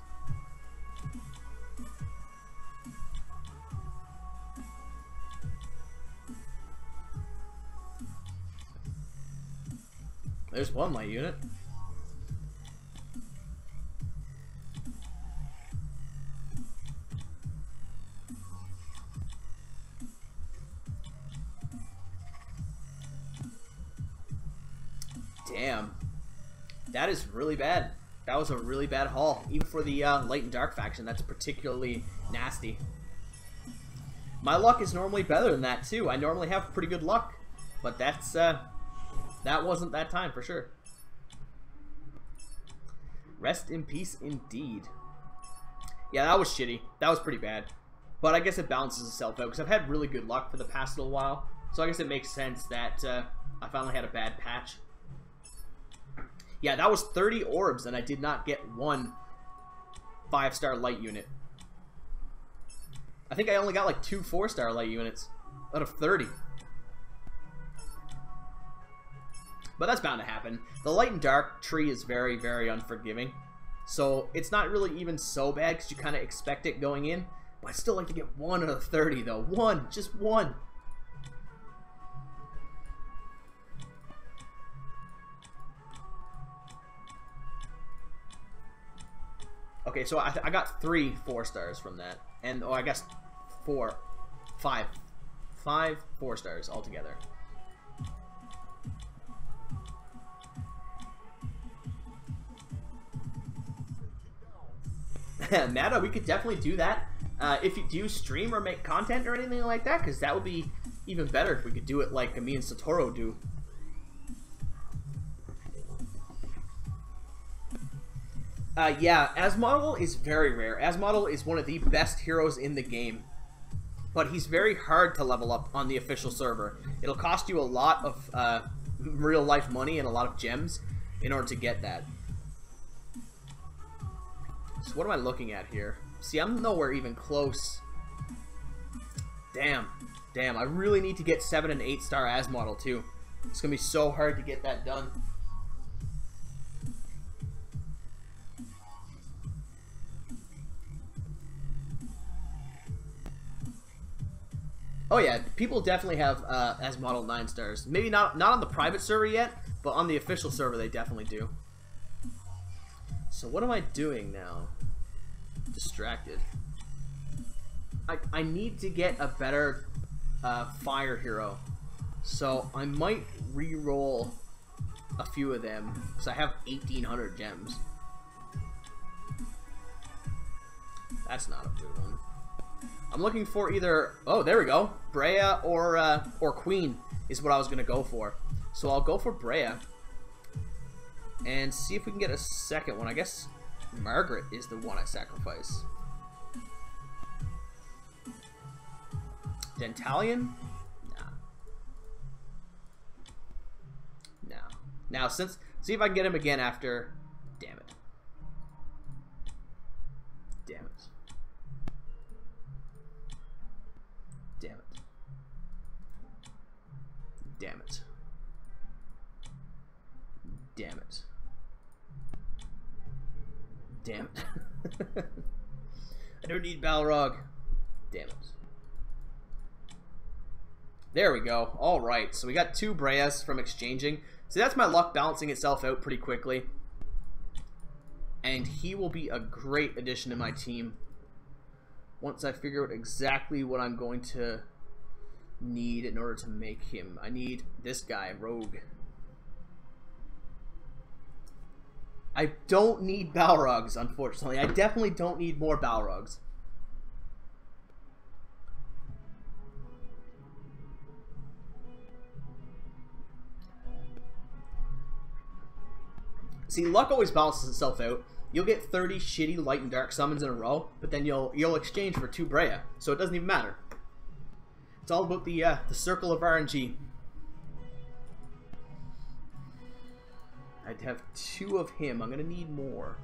There's one light unit. Damn. That is really bad. That was a really bad haul. Even for the light and dark faction, that's particularly nasty. My luck is normally better than that too. I normally have pretty good luck. But that's that wasn't that time for sure. Rest in peace indeed. Yeah, that was shitty. That was pretty bad. But I guess it balances itself out because I've had really good luck for the past little while. So I guess it makes sense that I finally had a bad patch. Yeah, that was 30 orbs and I did not get one 5-star light unit. I think I only got like 2 4-star light units out of 30. But that's bound to happen. The light and dark tree is very, very unforgiving. So it's not really even so bad because you kind of expect it going in. But I'd still like to get 1 out of 30 though. One, just one. Okay, so I got 3 4-stars from that. And, oh, I guess 5 4-stars altogether. Mata, we could definitely do that. If you do stream or make content or anything like that, because that would be even better if we could do it like me and Satoru do. Yeah, Asmodel is very rare. Asmodel is one of the best heroes in the game. But he's very hard to level up on the official server. It'll cost you a lot of real life money and a lot of gems in order to get that. So what am I looking at here? See, I'm nowhere even close. Damn. Damn, I really need to get 7 and 8-star Asmodel too. It's gonna be so hard to get that done. Oh yeah, people definitely have Asmodel 9 stars. Maybe not on the private server yet, but on the official server they definitely do. So what am I doing now? Distracted. I need to get a better fire hero. So I might re-roll a few of them because I have 1,800 gems. That's not a good one. I'm looking for either, oh, there we go, Brea or Queen is what I was gonna go for. So I'll go for Brea and see if we can get a second one. I guess Margaret is the one I sacrifice. Dentalion? Nah. No. Now, see if I can get him again after. Damn it. Damn it. Damn it. Damn it. I don't need Balrog. Damn it. There we go. Alright, so we got 2 Breas from exchanging. So that's my luck balancing itself out pretty quickly. And he will be a great addition to my team once I figure out exactly what I'm going to need in order to make him. I need this guy, Rogue. I don't need Balrogs, unfortunately. I definitely don't need more Balrogs. See, luck always balances itself out. You'll get 30 shitty light and dark summons in a row, but then you'll exchange for 2 Brea, so it doesn't even matter. It's all about the circle of RNG. I'd have 2 of him. I'm gonna need more.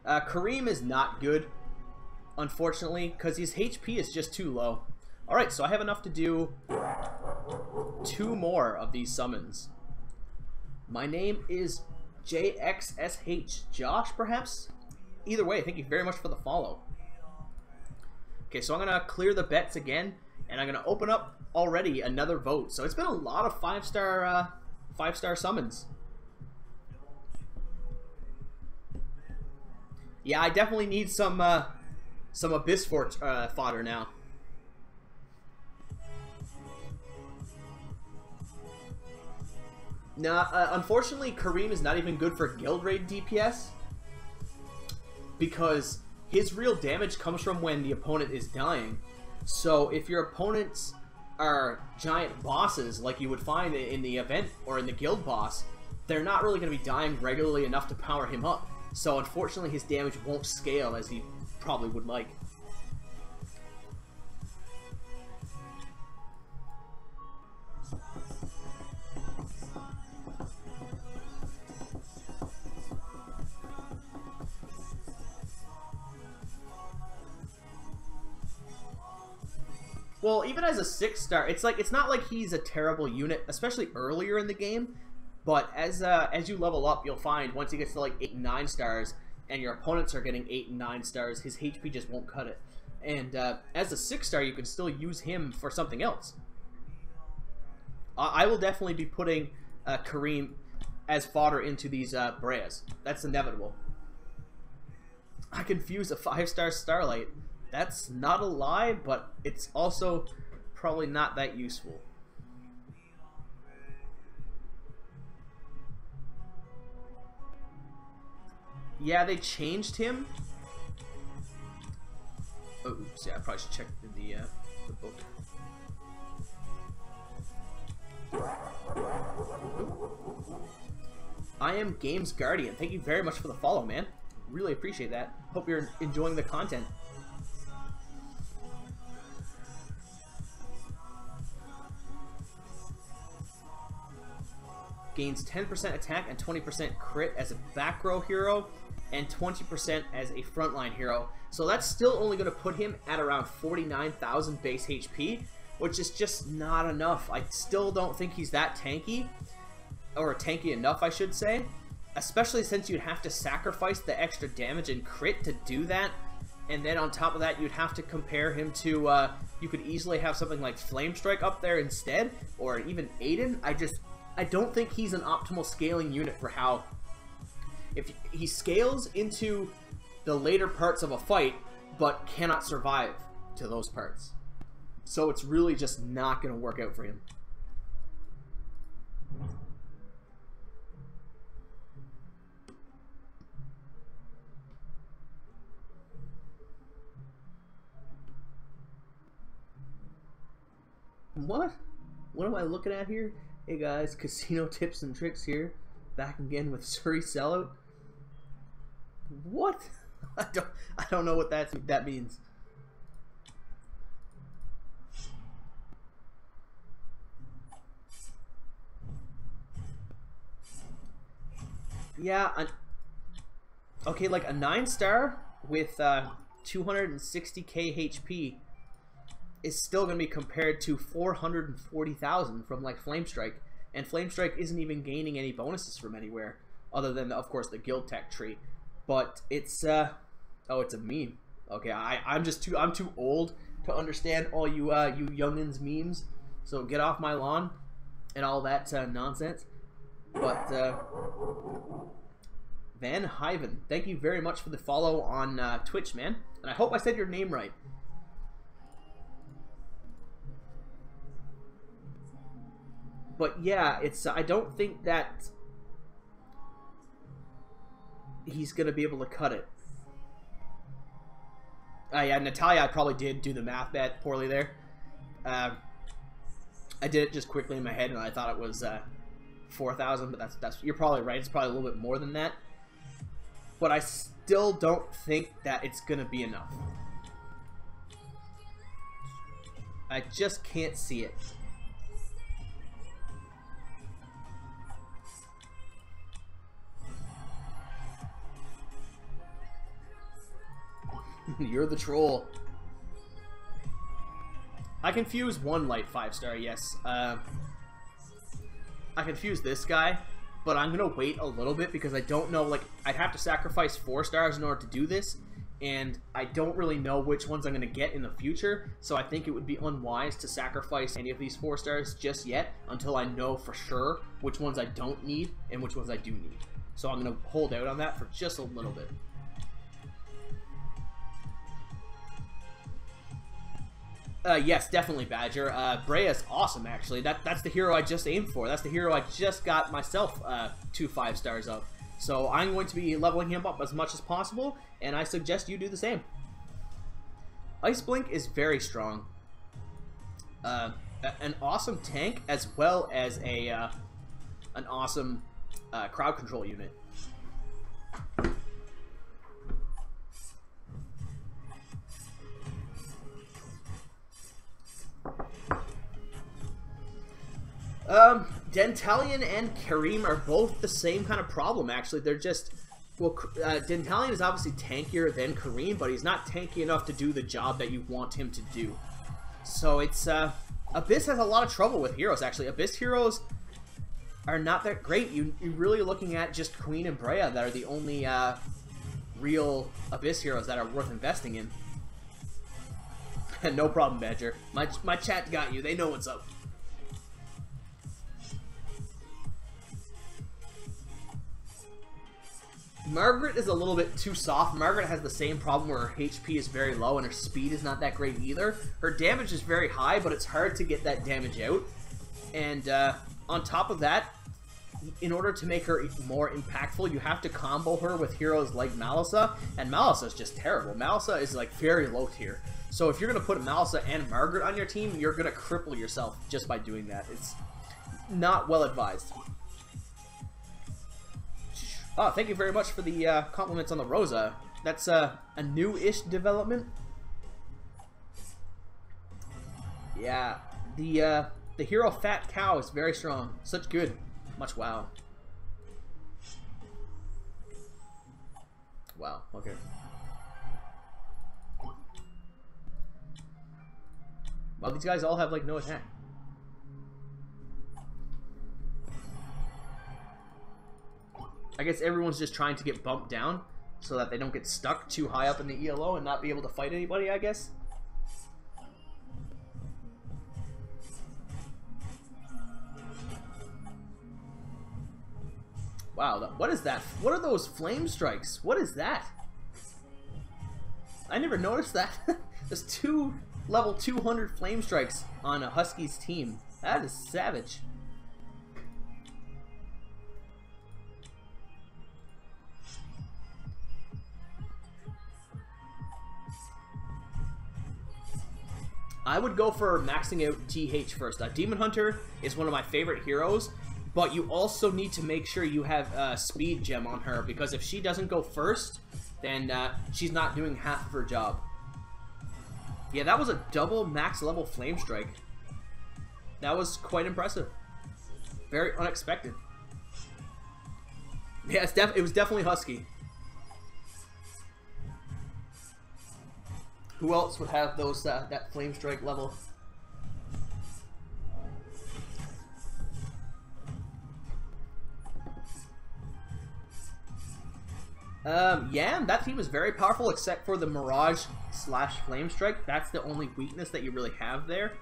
Kareem is not good, unfortunately, because his HP is just too low. Alright, so I have enough to do 2 more of these summons. My name is JXSH Josh, perhaps? Either way, thank you very much for the follow. Okay, so I'm going to clear the bets again, and I'm going to open up already another vote. So it's been a lot of 5-star summons. Yeah, I definitely need some Abyss fodder now. Now, unfortunately, Kareem is not even good for guild raid DPS because his real damage comes from when the opponent is dying. So if your opponents are giant bosses like you would find in the event or in the guild boss, they're not really going to be dying regularly enough to power him up. So unfortunately, his damage won't scale as he probably would like. Well, even as a 6-star, it's not like he's a terrible unit, especially earlier in the game. But as you level up, you'll find once he gets to like 8 and 9 stars, and your opponents are getting 8 and 9 stars, his HP just won't cut it. And as a 6-star, you can still use him for something else. I will definitely be putting Kareem as fodder into these Breas. That's inevitable. I confuse a 5-star Starlight. That's not a lie, but it's also probably not that useful. Yeah, they changed him. Oh, oops, yeah, I probably should check the book. Ooh. I am Games Guardian. Thank you very much for the follow, man. Really appreciate that. Hope you're enjoying the content. Gains 10% attack and 20% crit as a back row hero and 20% as a frontline hero. So that's still only going to put him at around 49,000 base HP, which is just not enough. I still don't think he's that tanky, or tanky enough, I should say, especially since you'd have to sacrifice the extra damage and crit to do that. And then on top of that, you'd have to compare him to, you could easily have something like Flame Strike up there instead, or even Aiden. I don't think he's an optimal scaling unit for how... If he scales into the later parts of a fight, but cannot survive to those parts. So it's really just not going to work out for him. What? What am I looking at here? Hey guys, casino tips and tricks here. Back again with SurriSama. What? I don't know what that means. Yeah, okay, like a 9-star with 260k HP is still going to be compared to 440,000 from like Flamestrike, and Flamestrike isn't even gaining any bonuses from anywhere other than, of course, the guild tech tree. But it's oh, it's a meme. Okay, I'm too old to understand all you you youngins memes. So get off my lawn and all that nonsense. But Van Hyven, thank you very much for the follow on Twitch, man. And I hope I said your name right. But yeah, it's I don't think that he's gonna be able to cut it. Yeah, Natalia, I probably did do the math bet poorly there. I did it just quickly in my head, and I thought it was 4,000, but that's you're probably right. It's probably a little bit more than that. But I still don't think that it's gonna be enough. I just can't see it. You're the troll. I confuse one light 5-star, yes. I confuse this guy, but I'm gonna wait a little bit because I don't know, like, I'd have to sacrifice 4 stars in order to do this, and I don't really know which ones I'm gonna get in the future, so I think it would be unwise to sacrifice any of these 4 stars just yet until I know for sure which ones I don't need and which ones I do need. So I'm gonna hold out on that for just a little bit. Yes, definitely, Badger. Brea's awesome, actually. That's the hero I just aimed for. That's the hero I just got myself 2 5-stars of. So I'm going to be leveling him up as much as possible, and I suggest you do the same. Ice Blink is very strong. An awesome tank, as well as a an awesome crowd control unit. Dentalian and Kareem are both the same kind of problem, actually. They're just, well, Dentalian is obviously tankier than Kareem, but he's not tanky enough to do the job that you want him to do. So it's, Abyss has a lot of trouble with heroes, actually. Abyss heroes are not that great. You're really looking at just Queen and Brea that are the only, real Abyss heroes that are worth investing in. No problem, Badger. My chat got you. They know what's up. Margaret is a little bit too soft. Margaret has the same problem where her HP is very low and her speed is not that great either. Her damage is very high, but it's hard to get that damage out. And on top of that, in order to make her more impactful, you have to combo her with heroes like Malisa, and Malisa is just terrible. Malisa is like very low tier. So if you're going to put Malisa and Margaret on your team, you're going to cripple yourself just by doing that. It's not well advised. Oh, thank you very much for the compliments on the Rosa. That's a new-ish development. Yeah, the hero Fat Cow is very strong. Such good. Much wow. Wow, okay. Well, these guys all have, like, no attack. I guess everyone's just trying to get bumped down so that they don't get stuck too high up in the ELO and not be able to fight anybody, I guess. Wow, what is that? What are those flame strikes? What is that? I never noticed that. There's 2 level 200 flame strikes on a Husky's team. That is savage. I would go for maxing out TH first. Demon Hunter is one of my favorite heroes, but you also need to make sure you have a speed gem on her, because if she doesn't go first, then she's not doing half of her job. Yeah, that was a double max level flame strike. That was quite impressive. Very unexpected. Yeah, it was definitely Husky. Who else would have those that flame strike level? Yeah, that team is very powerful except for the Mirage / Flame Strike. That's the only weakness that you really have there.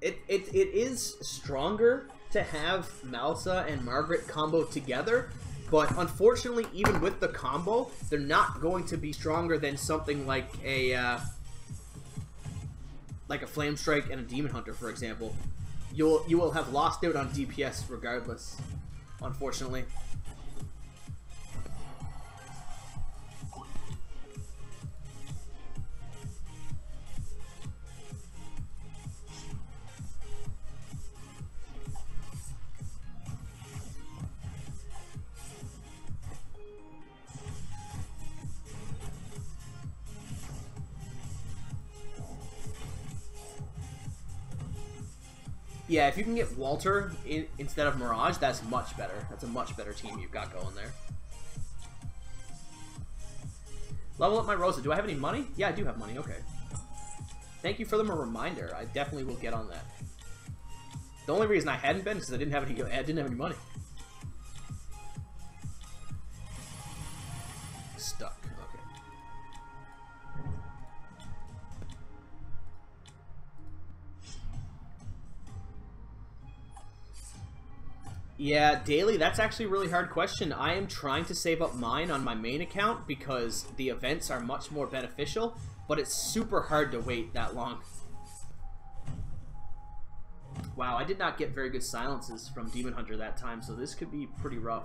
It is stronger to have Malsa and Margaret combo together, but unfortunately, even with the combo, they're not going to be stronger than something like a Flame Strike and a Demon Hunter, for example. You will have lost out on DPS regardless, unfortunately. Yeah, if you can get Walter instead of Mirage, that's much better. That's a much better team you've got going there. Level up my Rosa. Do I have any money? Yeah, I do have money. Okay. Thank you for the reminder. I definitely will get on that. The only reason I hadn't been is because I didn't have any money. Stuck. Okay. Yeah, daily, that's actually a really hard question. I am trying to save up mine on my main account because the events are much more beneficial, but it's super hard to wait that long. Wow, I did not get very good silences from Demon Hunter that time, so this could be pretty rough.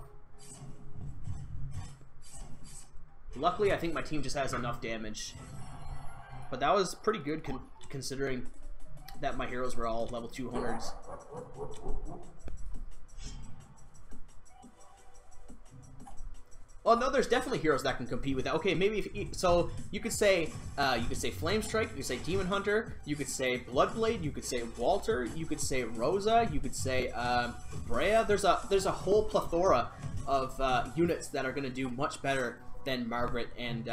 Luckily, I think my team just has enough damage. But that was pretty good considering that my heroes were all level 200s. Well, no, there's definitely heroes that can compete with that. Okay, maybe so you could say Flame Strike, you could say Demon Hunter, you could say Bloodblade, you could say Walter, you could say Rosa, you could say Brea. There's a whole plethora of units that are going to do much better than Margaret and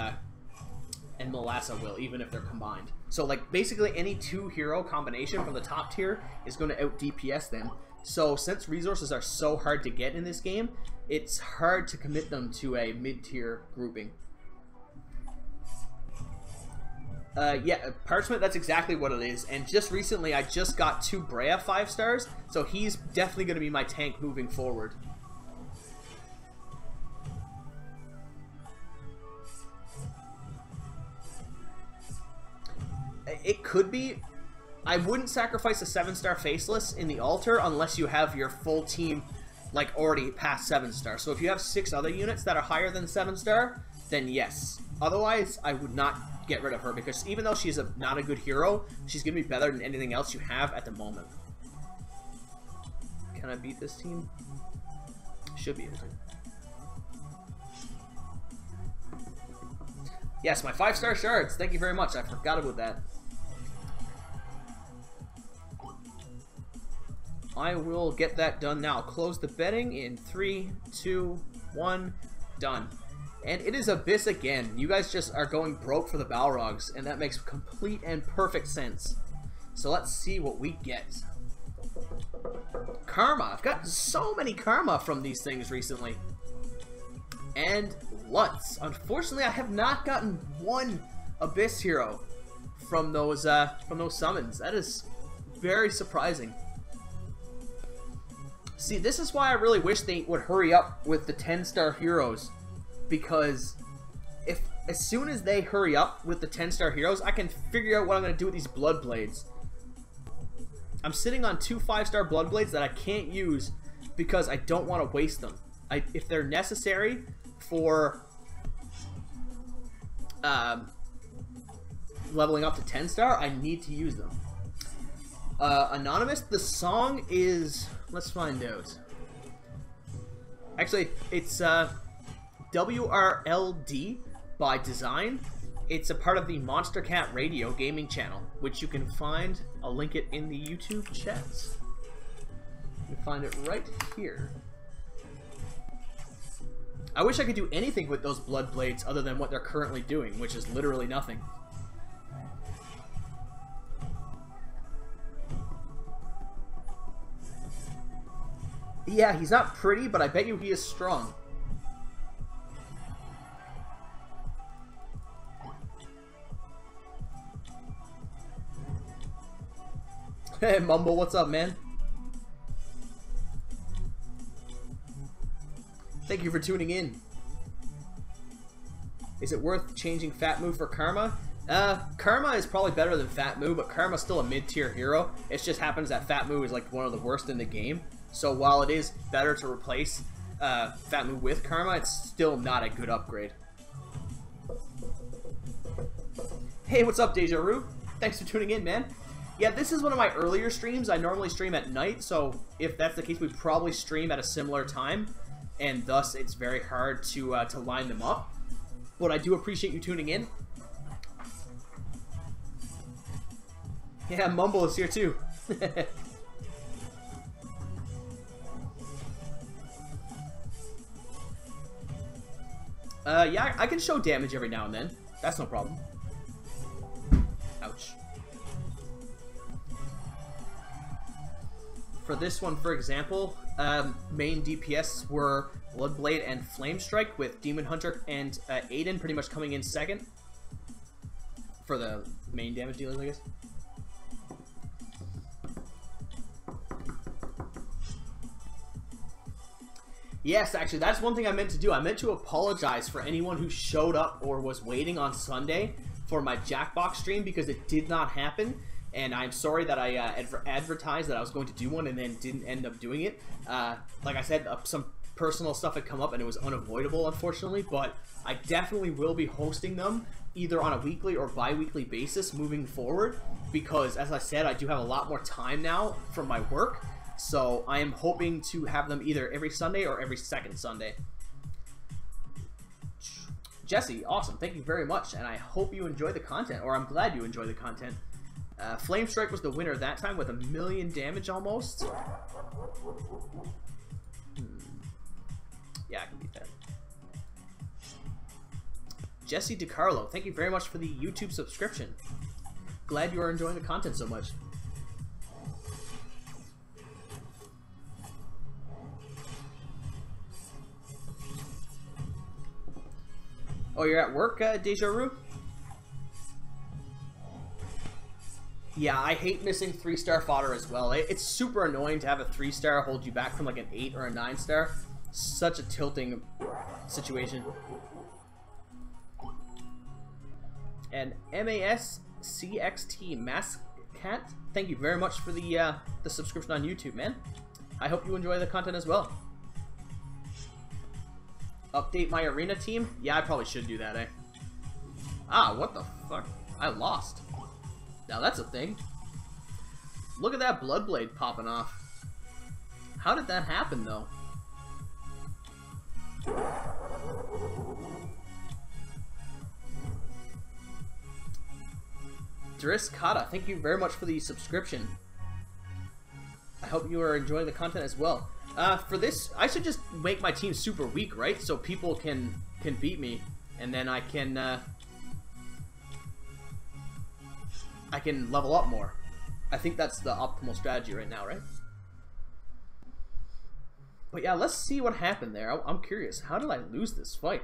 Melassa will, even if they're combined. So like basically any 2-hero combination from the top tier is going to out DPS them. So since resources are so hard to get in this game, it's hard to commit them to a mid-tier grouping. Yeah, Parchment, that's exactly what it is. And just recently, I just got 2 Brea 5 stars, so he's definitely going to be my tank moving forward. It could be. I wouldn't sacrifice a 7-star Faceless in the altar unless you have your full team like already past 7-star. So if you have 6 other units that are higher than 7-star, then yes. Otherwise, I would not get rid of her because even though she's not a good hero, she's going to be better than anything else you have at the moment. Can I beat this team? Should be able to. Yes, my 5-star shards. Thank you very much. I forgot about that. I will get that done now. Close the betting in 3, 2, 1, done. And it is Abyss again. You guys just are going broke for the Balrogs, and that makes complete and perfect sense. So let's see what we get. Karma. I've got so many Karma from these things recently. And Lutz. Unfortunately, I have not gotten one Abyss hero from those summons. That is very surprising. See, this is why I really wish they would hurry up with the 10-star heroes, because as soon as they hurry up with the 10-star heroes, I can figure out what I'm going to do with these Bloodblades. I'm sitting on 2 5-star Bloodblades that I can't use because I don't want to waste them. If they're necessary for leveling up to 10-star, I need to use them. Anonymous, the song is... Let's find out. Actually, it's WRLD by Design. It's a part of the Monster Cat Radio gaming channel, which you can find. I'll link it in the YouTube chats. You can find it right here. I wish I could do anything with those blood blades other than what they're currently doing, which is literally nothing. Yeah, he's not pretty, but I bet you he is strong. Hey, Mumble, what's up, man? Thank you for tuning in. Is it worth changing Fat Moo for Karma? Karma is probably better than Fat Moo, but Karma's still a mid-tier hero. It just happens that Fat Moo is like one of the worst in the game. So while it is better to replace Fat Moo with Karma, it's still not a good upgrade. Hey, what's up, Deja Roo? Thanks for tuning in, man. Yeah, this is one of my earlier streams. I normally stream at night, so if that's the case, we probably stream at a similar time, and thus it's very hard to line them up. But I do appreciate you tuning in. Yeah, Mumble is here too. Yeah, I can show damage every now and then. That's no problem. Ouch. For this one, for example, main DPS were Bloodblade and Flame Strike, with Demon Hunter and Aiden pretty much coming in second for the main damage dealers, I guess. Yes, actually, that's one thing I meant to do. I meant to apologize for anyone who showed up or was waiting on Sunday for my Jackbox stream, because it did not happen. And I'm sorry that I advertised that I was going to do one and then didn't end up doing it. Like I said, some personal stuff had come up and it was unavoidable, unfortunately. But I definitely will be hosting them either on a weekly or bi-weekly basis moving forward. Because, as I said, I do have a lot more time now from my work. So I am hoping to have them either every Sunday or every second Sunday. Jesse, awesome. Thank you very much. And I hope you enjoy the content, or I'm glad you enjoy the content. Flame Strike was the winner that time with 1,000,000 damage almost. Yeah, I can beat that. Jesse DiCarlo, thank you very much for the YouTube subscription. Glad you are enjoying the content so much. Oh, you're at work, Deja Roo? Yeah, I hate missing 3-star fodder as well. It's super annoying to have a 3-star hold you back from like an 8 or a 9-star. Such a tilting situation. And MASCXT Maskcat, thank you very much for the subscription on YouTube, man. I hope you enjoy the content as well. Update my arena team? Yeah, I probably should do that, eh? Ah, what the fuck? I lost. Now that's a thing. Look at that Bloodblade popping off. How did that happen, though? Driss Kata, thank you very much for the subscription. I hope you are enjoying the content as well. For this, I should just make my team super weak, right? So people can beat me, and then I can level up more. I think that's the optimal strategy right now, right? But yeah, let's see what happened there. I'm curious. How did I lose this fight?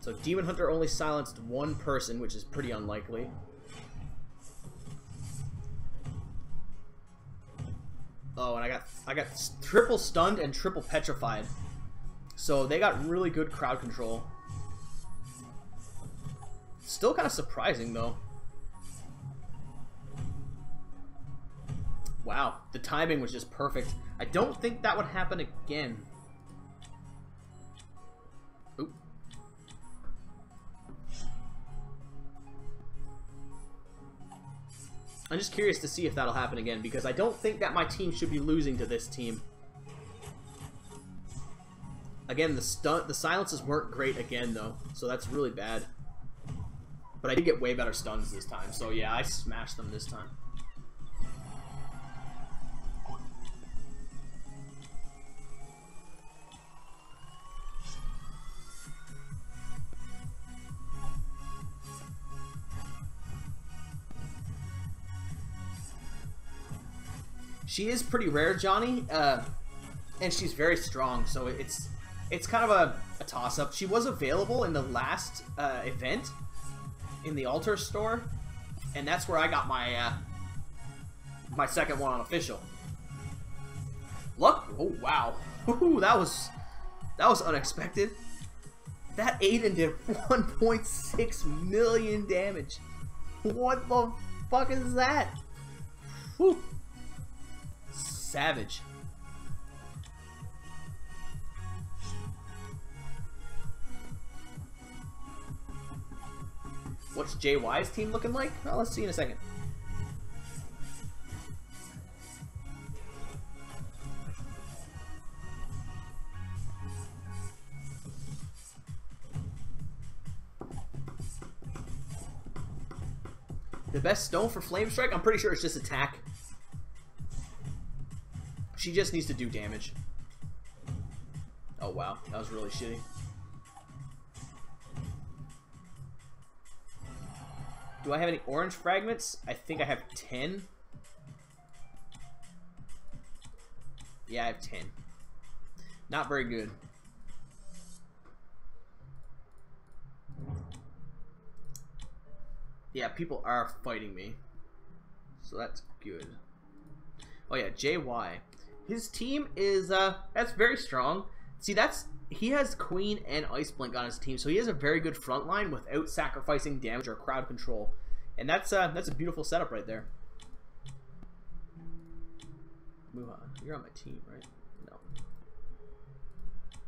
So Demon Hunter only silenced one person, which is pretty unlikely. Oh, and I got triple stunned and triple petrified. So they got really good crowd control. Still kind of surprising, though. Wow, the timing was just perfect. I don't think that would happen again. Oop. I'm just curious to see if that'll happen again, because I don't think that my team should be losing to this team. Again, the silences weren't great again, though, so that's really bad. But I did get way better stuns this time, so yeah, I smashed them this time. She is pretty rare, Johnny, and she's very strong, so it's kind of a toss-up. She was available in the last event in the Altar store, and that's where I got my my second one on official. Look! Oh wow! Ooh, that was unexpected. That Aiden did 1.6 million damage. What the fuck is that? Whew. Savage. What's JY's team looking like? Well, let's see in a second. The best stone for Flame Strike? I'm pretty sure it's just attack. She just needs to do damage. Oh wow, that was really shitty. Do I have any orange fragments? I think I have 10. Yeah, I have 10. Not very good. Yeah, people are fighting me. So that's good. Oh yeah, JY. His team is, that's very strong. See, he has Queen and Ice Blink on his team, so he has a very good front line without sacrificing damage or crowd control. And that's a beautiful setup right there. Muhan, you're on my team, right? No.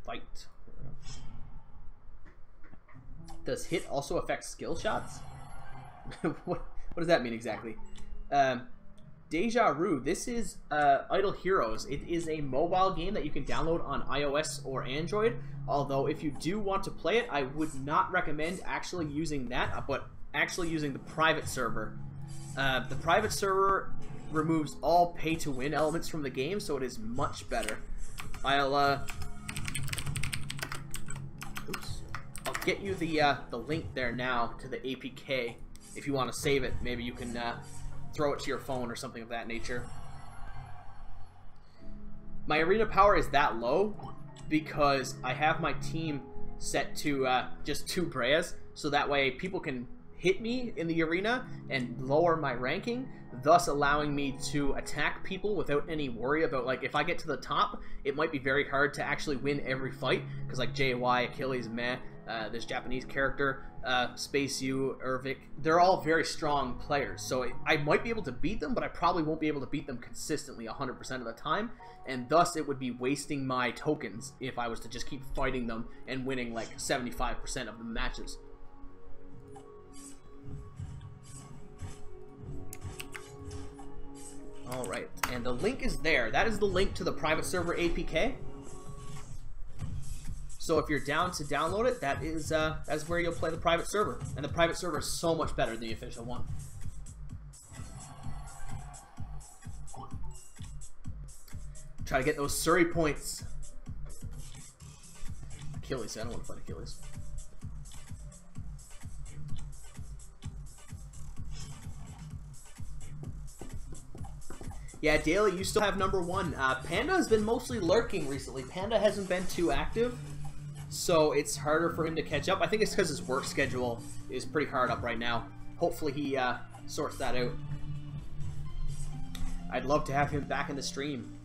Fight. Does hit also affect skill shots? what does that mean exactly? Deja Vu. This is Idle Heroes. It is a mobile game that you can download on iOS or Android. Although if you do want to play it, I would not recommend actually using that, but actually using the private server. The private server removes all pay-to-win elements from the game, so it is much better. I'll get you the link there now to the APK. If you want to save it, maybe you can throw it to your phone or something of that nature. My arena power is that low because I have my team set to just 2 Breas, so that way people can hit me in the arena and lower my ranking, thus allowing me to attack people without any worry about, like, if I get to the top, it might be very hard to actually win every fight, because like JY, Achilles, Meh, this Japanese character, Space U, Ervik, they're all very strong players, so I might be able to beat them, but I probably won't be able to beat them consistently 100% of the time, and thus it would be wasting my tokens if I was to just keep fighting them and winning like 75% of the matches. Alright, and the link is there. That is the link to the private server APK. So if you're down to download it, that's where you'll play the private server. And the private server is so much better than the official one. Try to get those Surrey points. Achilles, I don't want to fight Achilles. Yeah, Daily, you still have #1. Panda has been mostly lurking recently. Panda hasn't been too active, so it's harder for him to catch up. I think it's because his work schedule is pretty hard up right now. Hopefully he sorts that out. I'd love to have him back in the stream.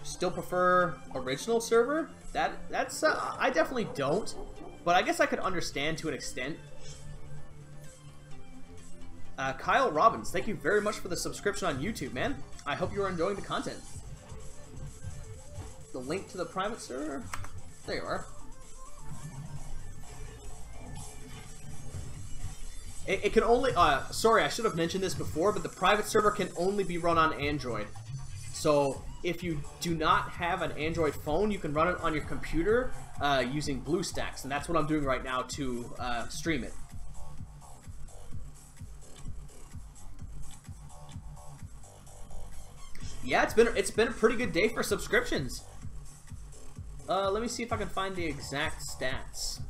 Still prefer original server? That's I definitely don't, but I guess I could understand to an extent. Kyle Robbins, thank you very much for the subscription on YouTube, man. I hope you are enjoying the content. The link to the private server? There you are. It can only... sorry, I should have mentioned this before, but the private server can only be run on Android. So, if you do not have an Android phone, you can run it on your computer using BlueStacks, and that's what I'm doing right now to stream it. Yeah, it's been a pretty good day for subscriptions. Let me see if I can find the exact stats.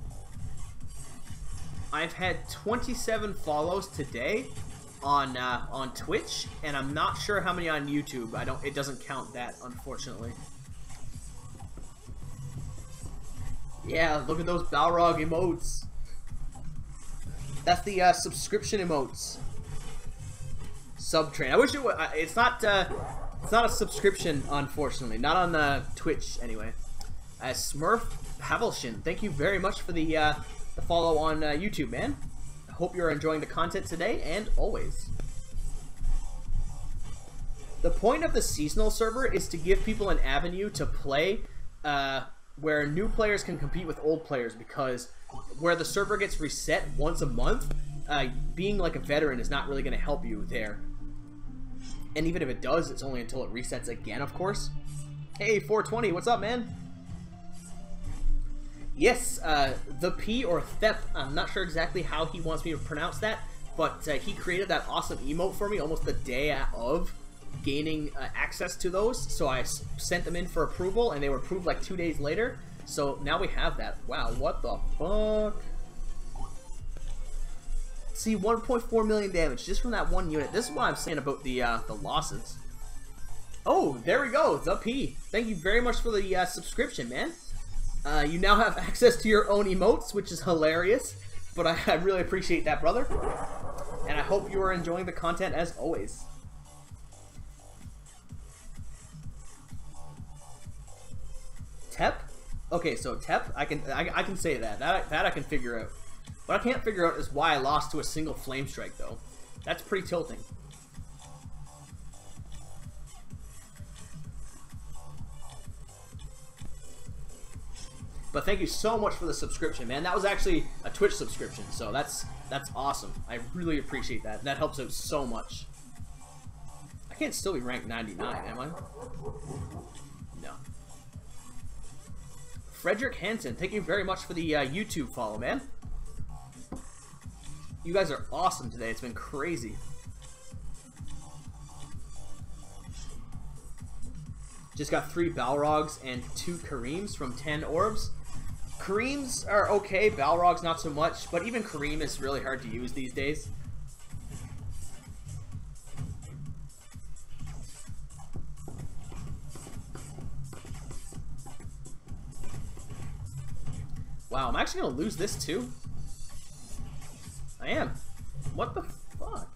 I've had 27 follows today, on Twitch, and I'm not sure how many on YouTube. It doesn't count that, unfortunately. Yeah, look at those Balrog emotes. That's the subscription emotes. Subtrain. I wish it was. It's not a subscription, unfortunately. Not on Twitch, anyway. Smurf Pavelshin, thank you very much for the follow on YouTube, man. I hope you're enjoying the content today and always. The point of the seasonal server is to give people an avenue to play where new players can compete with old players, because where the server gets reset once a month, being like a veteran is not really going to help you there. And even if it does, it's only until it resets again, of course. Hey, 420, what's up, man? Yes, the P or Thep, I'm not sure exactly how he wants me to pronounce that, but he created that awesome emote for me almost the day of gaining access to those, so I sent them in for approval, and they were approved like 2 days later, so now we have that. Wow, what the fuck? See, 1.4 million damage just from that one unit. This is what I'm saying about the losses. Oh, there we go, the P. Thank you very much for the subscription, man. You now have access to your own emotes, which is hilarious, but I really appreciate that, brother. And I hope you are enjoying the content as always. Tep? Okay, so Tep, I can say that I can figure out. What I can't figure out is why I lost to a single Flame Strike, though. That's pretty tilting. But thank you so much for the subscription, man. That was actually a Twitch subscription, so that's awesome. I really appreciate that. That helps out so much. I can't still be ranked 99, am I? No. Frederick Hansen, thank you very much for the YouTube follow, man. You guys are awesome today. It's been crazy. Just got 3 Balrogs and 2 Kareems from 10 orbs. Kareems are okay, Balrogs not so much, but even Kareem is really hard to use these days. Wow, I'm actually going to lose this too. I am. What the fuck?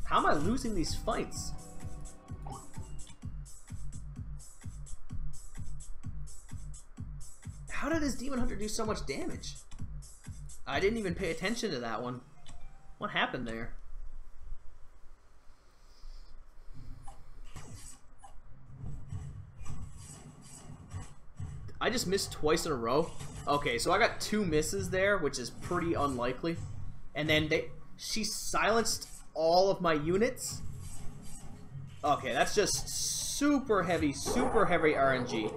How am I losing these fights? How did his Demon Hunter do so much damage? I didn't even pay attention to that one. What happened there? I just missed twice in a row. Okay, so I got 2 misses there, which is pretty unlikely. And then she silenced all of my units. Okay, that's just super heavy RNG.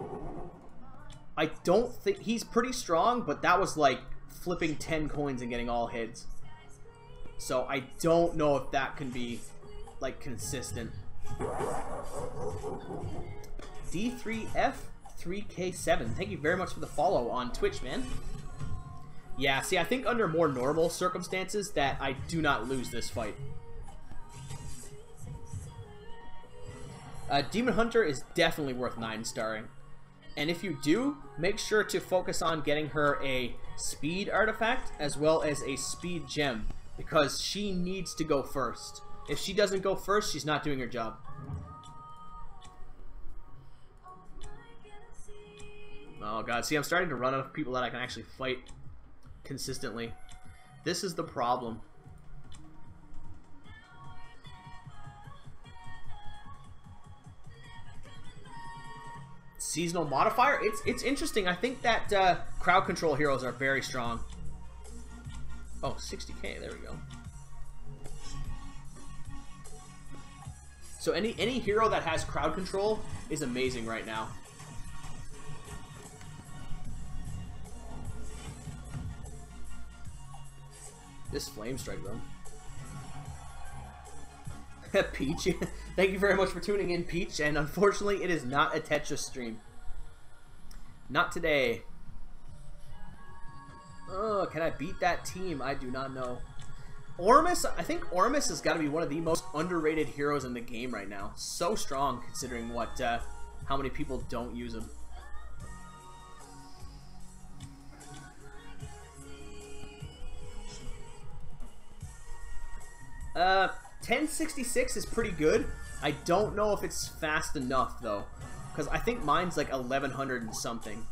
I don't think he's pretty strong, but that was like flipping 10 coins and getting all hits. So I don't know if that can be like consistent. D3F3K7, thank you very much for the follow on Twitch, man. Yeah, see, I think under more normal circumstances that I do not lose this fight. Demon Hunter is definitely worth 9-starring. And if you do, make sure to focus on getting her a speed artifact as well as a speed gem, because she needs to go first. If she doesn't go first, she's not doing her job. Oh god, see, I'm starting to run out of people that I can actually fight consistently. This is the problem. Seasonal modifier? It's interesting. I think that crowd control heroes are very strong. Oh, 60k, there we go. So any hero that has crowd control is amazing right now. This Flame Strike, though. Peach, thank you very much for tuning in, Peach, and unfortunately it is not a Tetris stream. Not today. Oh, can I beat that team? I do not know. Ormus, I think Ormus has got to be one of the most underrated heroes in the game right now. So strong considering what how many people don't use him. Uh, 1066 is pretty good. I don't know if it's fast enough though, because I think mine's like 1100 and something.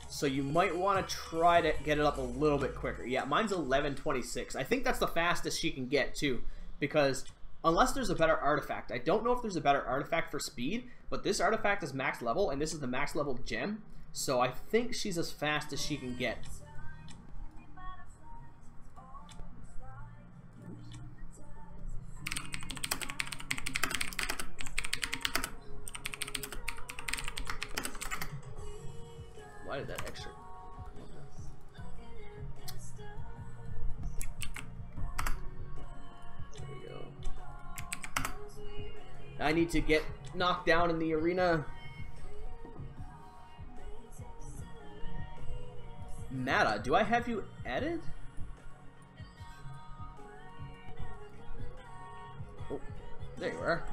So you might want to try to get it up a little bit quicker. Yeah, mine's 1126. I think that's the fastest she can get too, because unless there's a better artifact. I don't know if there's a better artifact for speed, but this artifact is max level, and this is the max level gem. So I think she's as fast as she can get. Why did that extra? There we go. I need to get knocked down in the arena. Mata, do I have you added? Oh, there you are.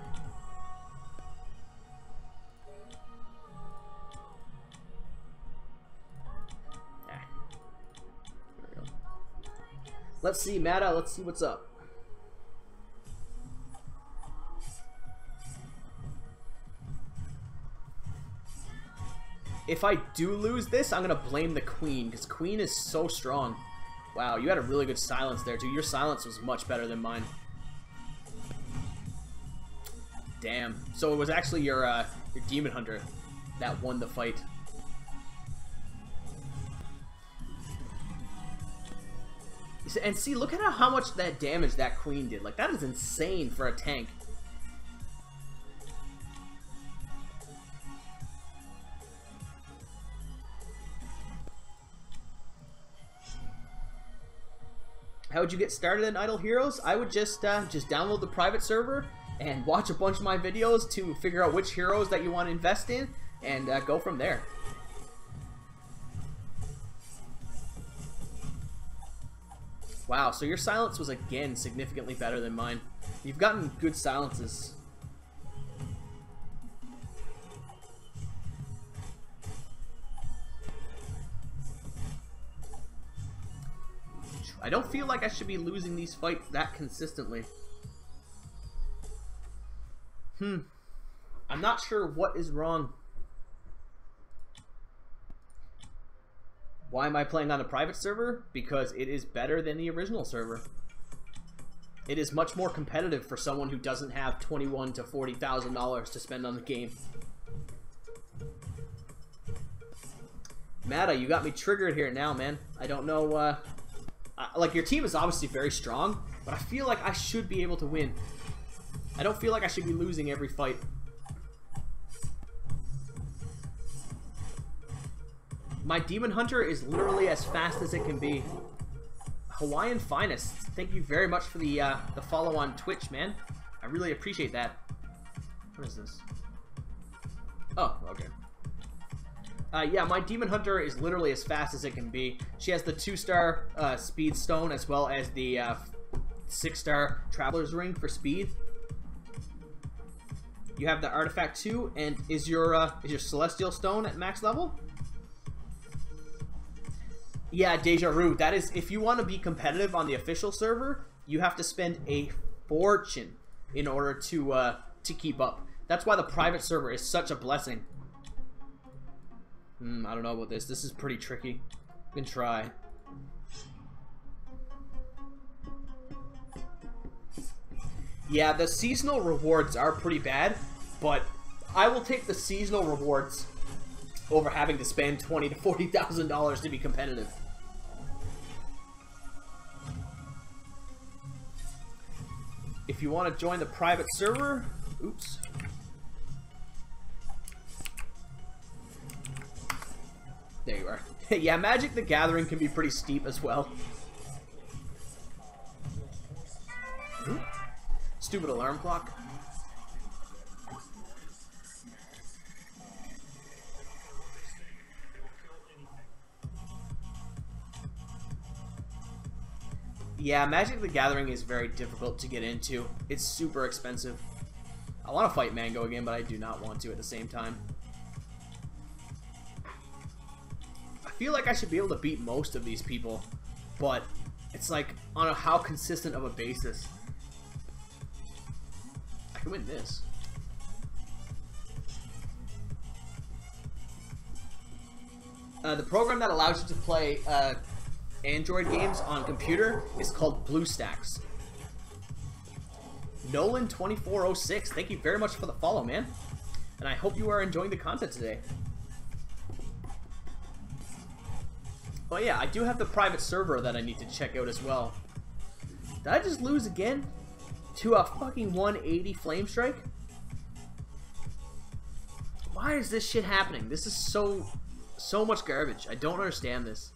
Let's see, Mata, let's see what's up. If I do lose this, I'm going to blame the Queen, because Queen is so strong. Wow, you had a really good silence there, too. Your silence was much better than mine. Damn. So it was actually your Demon Hunter that won the fight. And see, look at how much that damage that Queen did. Like, that is insane for a tank. How would you get started in Idle Heroes? I would just download the private server and watch a bunch of my videos to figure out which heroes that you want to invest in, and go from there. Wow, so your silence was again significantly better than mine. You've gotten good silences. I don't feel like I should be losing these fights that consistently. I'm not sure what is wrong. Why am I playing on a private server? Because it is better than the original server. It is much more competitive for someone who doesn't have $21,000 to $40,000 to spend on the game. Mata, you got me triggered here now, man. I don't know, like, your team is obviously very strong, but I feel like I should be able to win. I don't feel like I should be losing every fight. My Demon Hunter is literally as fast as it can be. Hawaiian Finest, thank you very much for the follow on Twitch, man. I really appreciate that. What is this? Oh, okay. Yeah, my Demon Hunter is literally as fast as it can be. She has the 2-star speed stone as well as the 6-star Traveler's Ring for speed. You have the artifact too, and is your Celestial Stone at max level? Yeah, Deja Vu. That is, if you want to be competitive on the official server, you have to spend a fortune in order to keep up. That's why the private server is such a blessing. I don't know about this. This is pretty tricky. You can try. Yeah, the seasonal rewards are pretty bad, but I will take the seasonal rewards over having to spend $20,000 to $40,000 to be competitive. If you want to join the private server, oops. There you are. Yeah, Magic the Gathering can be pretty steep as well. Stupid alarm clock. Yeah, Magic the Gathering is very difficult to get into. It's super expensive. I want to fight Mango again, but I do not want to at the same time. I feel like I should be able to beat most of these people, but it's like on a how consistent of a basis. I can win this. The program that allows you to play Android games on computer is called BlueStacks. Nolan2406, thank you very much for the follow, man. And I hope you are enjoying the content today. Oh yeah, I do have the private server that I need to check out as well. Did I just lose again? To a fucking 180 Flame Strike? Why is this shit happening? This is so much garbage. I don't understand this.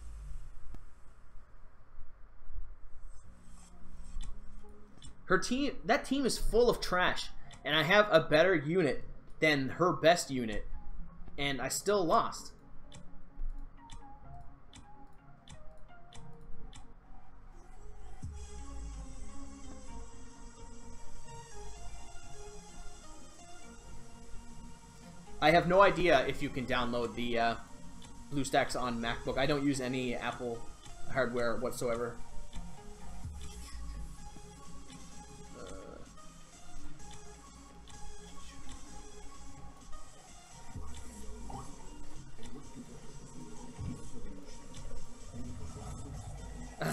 Her team, that team is full of trash, and I have a better unit than her best unit, and I still lost. I have no idea if you can download the BlueStacks on MacBook. I don't use any Apple hardware whatsoever.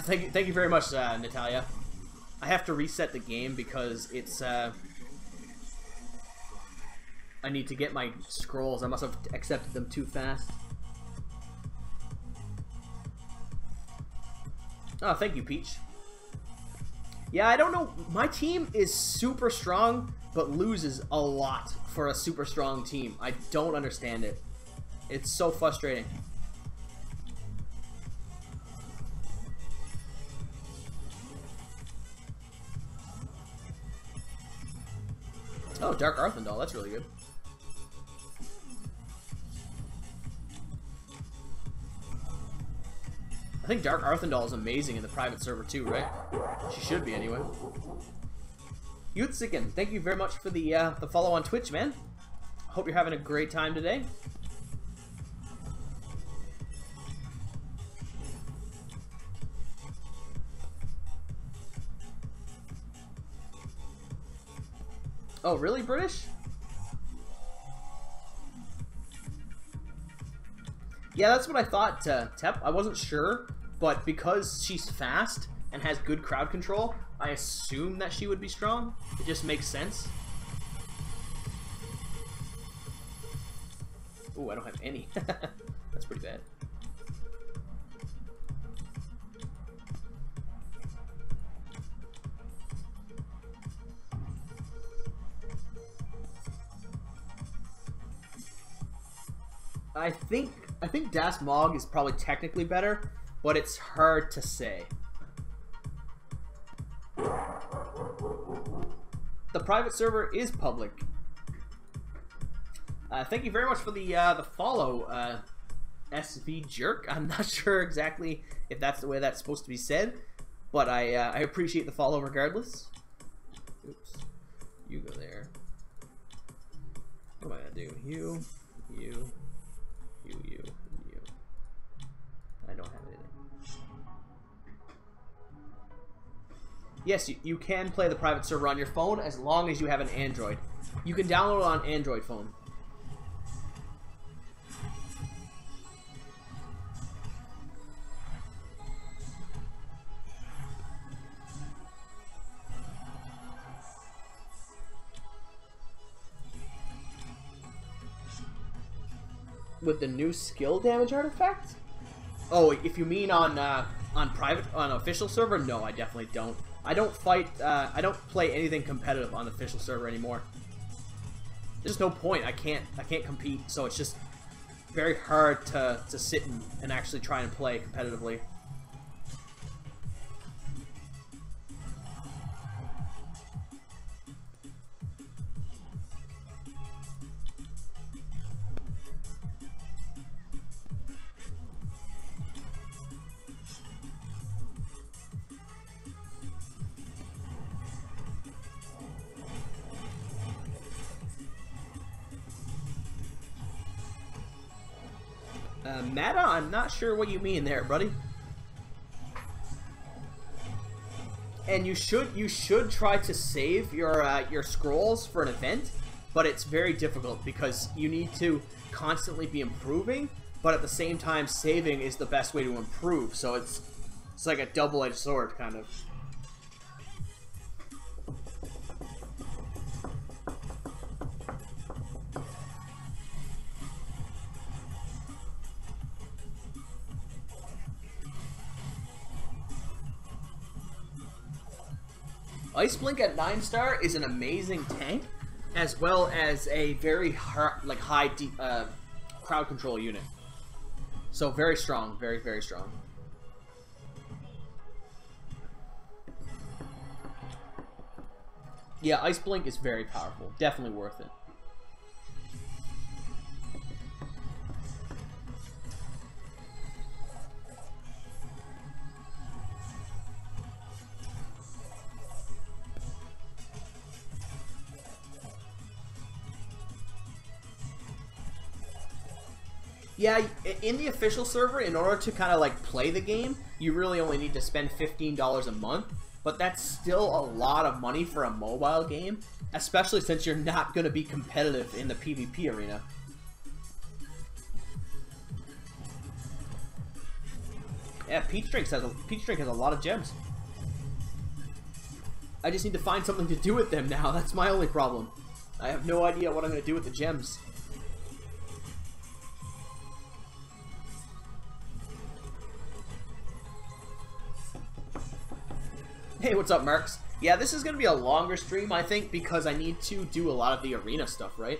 Thank you very much, Natalia. I have to reset the game because it's I need to get my scrolls. I must have accepted them too fast. Oh, thank you, Peach. Yeah, I don't know. My team is super strong, but loses a lot for a super strong team. I don't understand it. It's so frustrating. Oh, Dark Arthendal, that's really good. I think Dark Arthendal is amazing in the private server too, right? She should be anyway. Youthsicken, thank you very much for the follow on Twitch, man. Hope you're having a great time today. Oh, really, British? Yeah, that's what I thought, Tep. I wasn't sure, but because she's fast and has good crowd control, I assume that she would be strong. It just makes sense. Ooh, I don't have any. That's pretty bad. I think Das Mog is probably technically better, but it's hard to say. The private server is public. Thank you very much for the follow, SV Jerk. I'm not sure exactly if that's the way that's supposed to be said, but I appreciate the follow regardless. Oops, you go there. What am I gonna do? You. I don't have anything. Yes, you can play the private server on your phone as long as you have an Android. You can download it on Android phone. With the new skill damage artifact? Oh, if you mean on official server, no, I definitely don't. I don't play anything competitive on the official server anymore. There's no point. I can't compete, so it's just very hard to sit and actually try and play competitively. Meta, I'm not sure what you mean there, buddy. And you should try to save your scrolls for an event, but it's very difficult because you need to constantly be improving, but at the same time saving is the best way to improve. So it's like a double-edged sword kind of. Ice Blink at 9-star is an amazing tank, as well as a very high crowd control unit. So very strong, very, very strong. Yeah, Ice Blink is very powerful. Definitely worth it. Yeah, in the official server, in order to kind of like play the game, you really only need to spend $15 a month, but that's still a lot of money for a mobile game, especially since you're not going to be competitive in the PvP arena. Yeah, Peach Drink has a lot of gems. I just need to find something to do with them now. That's my only problem. I have no idea what I'm going to do with the gems. Hey, what's up, Marks? Yeah, this is going to be a longer stream, I think, because I need to do a lot of the arena stuff, right?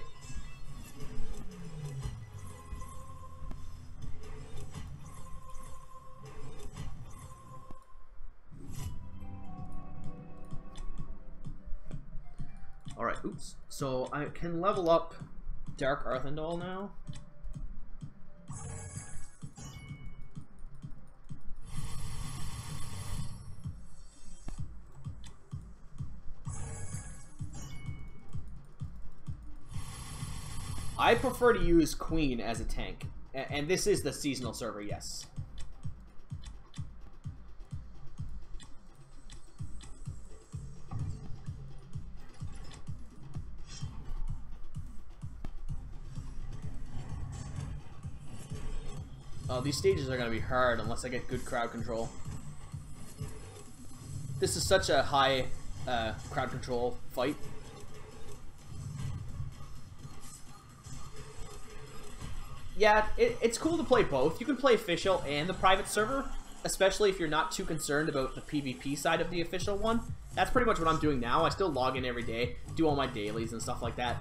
Alright, oops. So, I can level up Dark Earthendal now. I prefer to use Queen as a tank, and this is the seasonal server, yes. Oh, these stages are going to be hard unless I get good crowd control. This is such a high crowd control fight. Yeah, it's cool to play both. You can play official and the private server, especially if you're not too concerned about the PvP side of the official one. That's pretty much what I'm doing now. I still log in every day, do all my dailies and stuff like that.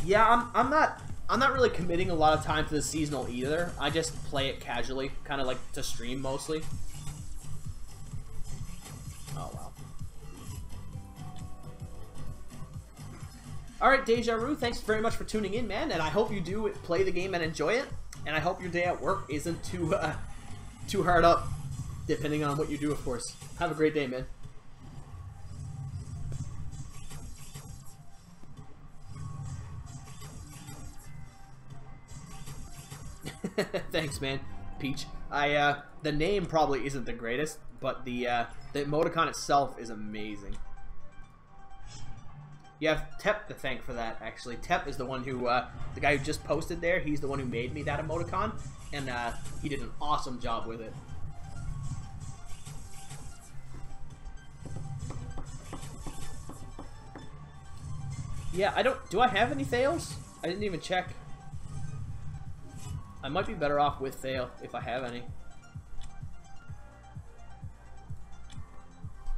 Yeah, I'm not really committing a lot of time to the seasonal either. I just play it casually, kind of like to stream mostly. Oh, wow. Alright, Deja Vu, thanks very much for tuning in, man, and I hope you do play the game and enjoy it, and I hope your day at work isn't too hard up, depending on what you do, of course. Have a great day, man. Thanks, man. Peach. The name probably isn't the greatest, but the emoticon itself is amazing. You have Tep to thank for that, actually. Tep is the one who, the guy who just posted there, he's the one who made me that emoticon, and he did an awesome job with it. Yeah, do I have any Thales? I didn't even check. I might be better off with Thale, if I have any.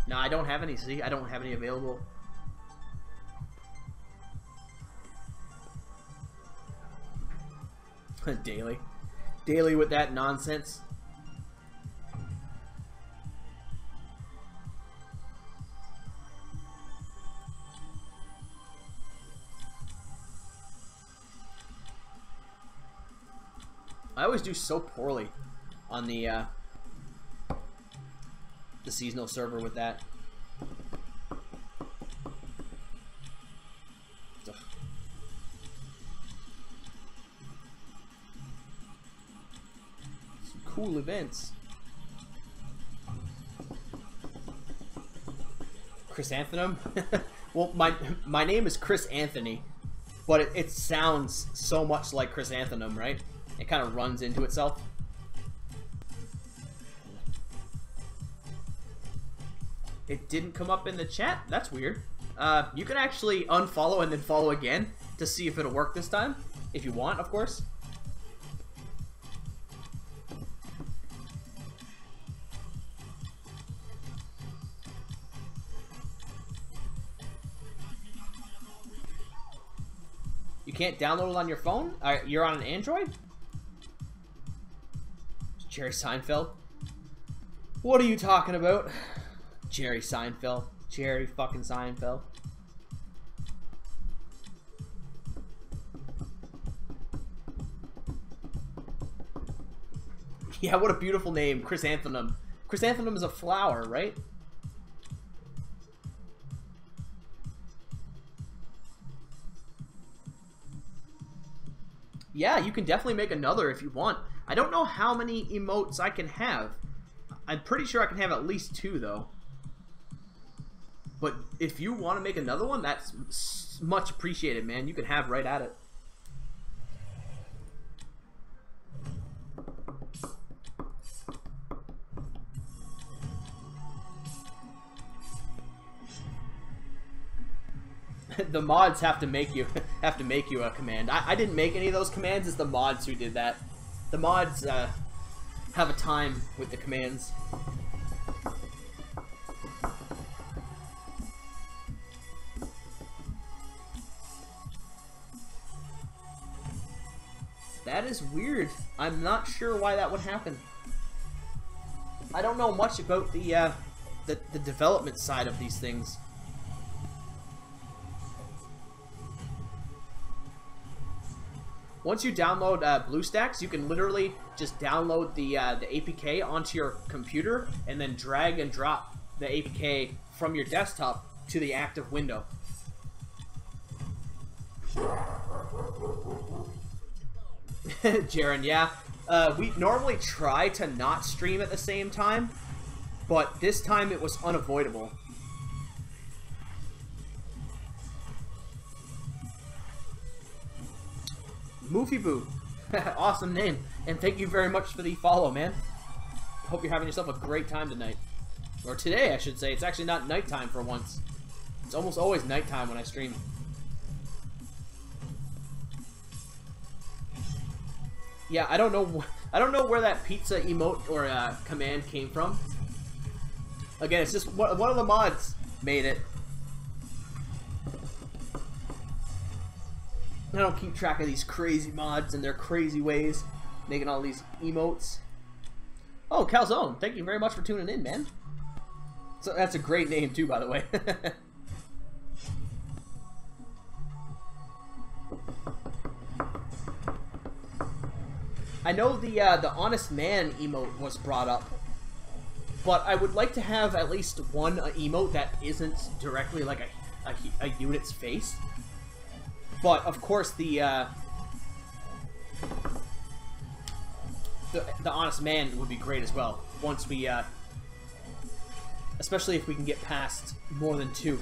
No, I don't have any, see? I don't have any available. Daily with that nonsense. I always do so poorly on the seasonal server with that. cool events. Chrysanthemum? Well, my name is Chris Anthony, but it sounds so much like chrysanthemum, right? It kind of runs into itself. It didn't come up in the chat? That's weird. You can actually unfollow and then follow again to see if it'll work this time. If you want, of course. You can't download it on your phone? You're on an Android? Jerry Seinfeld? What are you talking about? Jerry Seinfeld. Jerry fucking Seinfeld. Yeah, what a beautiful name. Chrysanthemum. Chrysanthemum is a flower, right? Yeah, you can definitely make another if you want. I don't know how many emotes I can have. I'm pretty sure I can have at least 2, though. But if you want to make another one, that's much appreciated, man. You can have right at it. The mods have to make you a command. I didn't make any of those commands. It's the mods who did that. The mods have a time with the commands. That is weird. I'm not sure why that would happen. I don't know much about the development side of these things. Once you download BlueStacks, you can literally just download the APK onto your computer and then drag and drop the APK from your desktop to the active window. Jaren, yeah. We normally try to not stream at the same time, but this time it was unavoidable. Moofy Boo. Awesome name. And thank you very much for the follow, man. Hope you're having yourself a great time tonight. Or today, I should say. It's actually not nighttime for once. It's almost always nighttime when I stream. Yeah, I don't know where that pizza emote or command came from. Again, it's just one of the mods made it. I don't keep track of these crazy mods and their crazy ways, making all these emotes. Oh, Calzone, thank you very much for tuning in, man. So that's a great name too, by the way. I know the Honest Man emote was brought up, but I would like to have at least one emote that isn't directly like a unit's face. But of course, the Honest Man would be great as well. Once we, especially if we can get past more than 2.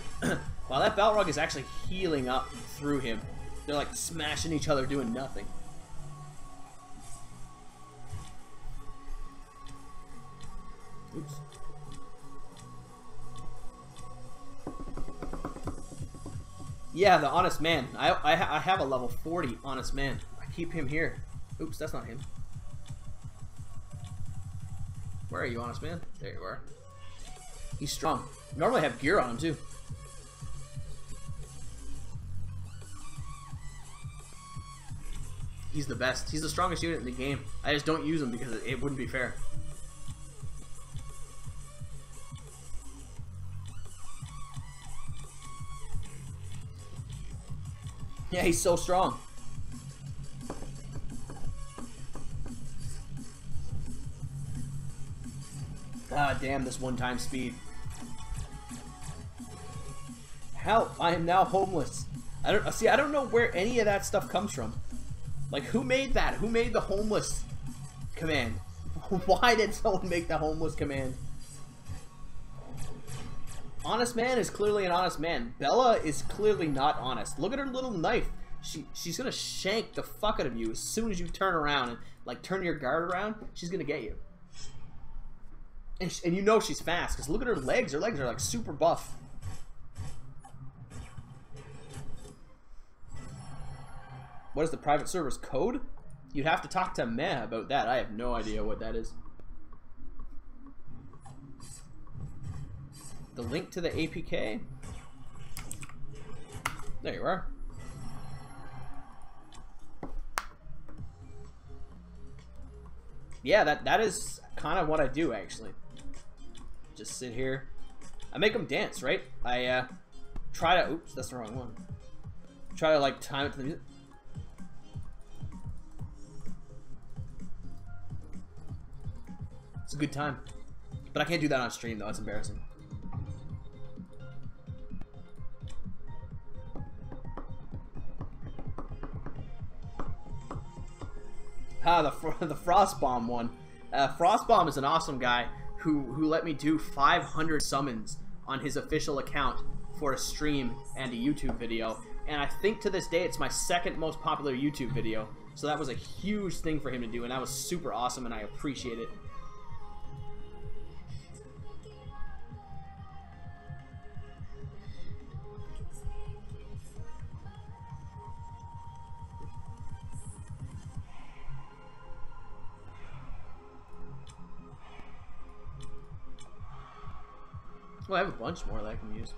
Wow, that Balrog is actually healing up through him. They're like smashing each other, doing nothing. Oops. Yeah, the Honest Man. I have a level 40 Honest Man. I keep him here. Oops, that's not him. Where are you, Honest Man? There you are. He's strong. Normally I have gear on him, too. He's the best. He's the strongest unit in the game. I just don't use him because it wouldn't be fair. Yeah, he's so strong. Ah, damn this one-time speed. Help! I am now homeless. I don't know where any of that stuff comes from. Like, who made that? Who made the homeless command? Why did someone make the homeless command? Honest man is clearly an honest man. Bella is clearly not honest. Look at her little knife. She's gonna shank the fuck out of you as soon as you turn around and like turn your guard around. She's gonna get you. And you know she's fast because look at her legs. Her legs are like super buff. What is the private server's code? You'd have to talk to Meh about that. I have no idea what that is. The link to the APK? There you are. Yeah, that is kind of what I do, actually. Just sit here. I make them dance, right? I try to... Oops, that's the wrong one. Try to, like, time it to the music. It's a good time. But I can't do that on stream, though. It's embarrassing. Ah, the Frostbomb one. Frostbomb is an awesome guy who let me do 500 summons on his official account for a stream and a YouTube video. And I think to this day it's my second most popular YouTube video. So that was a huge thing for him to do, and that was super awesome, and I appreciate it. Well, I have a bunch more that I can use.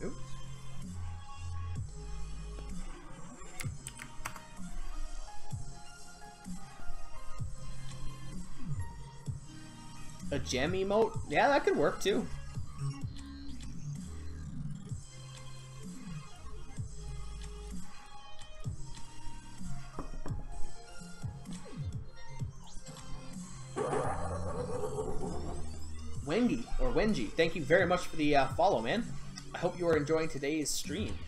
Oops. A gem emote? Yeah, that could work too. Wenji, thank you very much for the follow, man. I hope you are enjoying today's stream.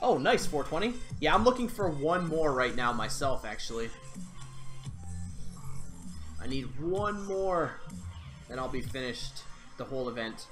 Oh, nice, 420. Yeah, I'm looking for one more right now myself, actually. I need one more, and I'll be finished the whole event.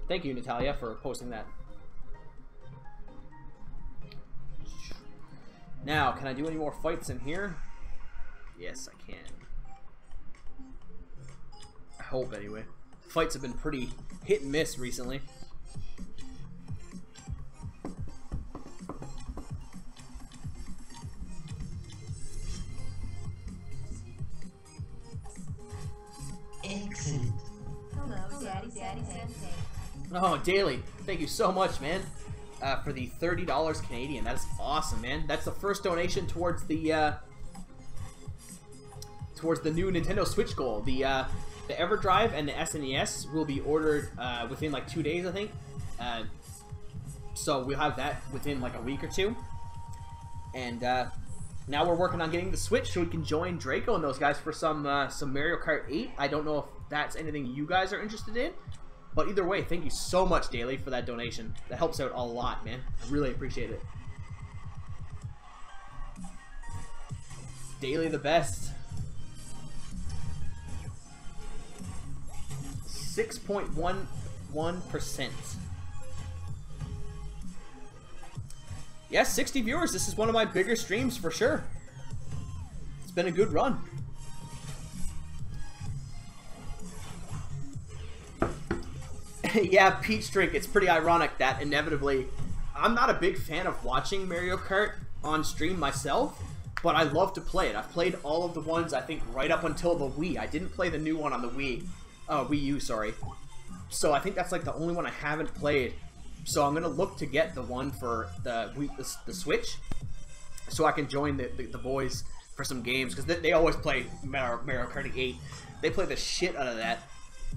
Thank you, Natalia, for posting that. Now, can I do any more fights in here? Yes, I can. I hope, anyway. Fights have been pretty hit and miss recently. Excellent. Hello, Daddy Sensei. Oh, Daily, thank you so much, man, for the $30 Canadian. That is awesome, man. That's the first donation towards the new Nintendo Switch goal. The EverDrive and the SNES will be ordered within like 2 days, I think. So we'll have that within like a week or two. And now we're working on getting the Switch so we can join Draco and those guys for some Mario Kart 8. I don't know if that's anything you guys are interested in. But either way, thank you so much, Daily, for that donation. That helps out a lot, man. I really appreciate it. Daily the best. 6.11%. Yes, 60 viewers. This is one of my bigger streams for sure. It's been a good run. Yeah, Peach Drink, it's pretty ironic that inevitably, I'm not a big fan of watching Mario Kart on stream myself, but I love to play it. I've played all of the ones, I think, right up until the Wii. I didn't play the new one on the Wii U, sorry. So I think that's like the only one I haven't played. So I'm gonna look to get the one for the Switch, so I can join the boys for some games, because they always play Mario Kart 8. They play the shit out of that,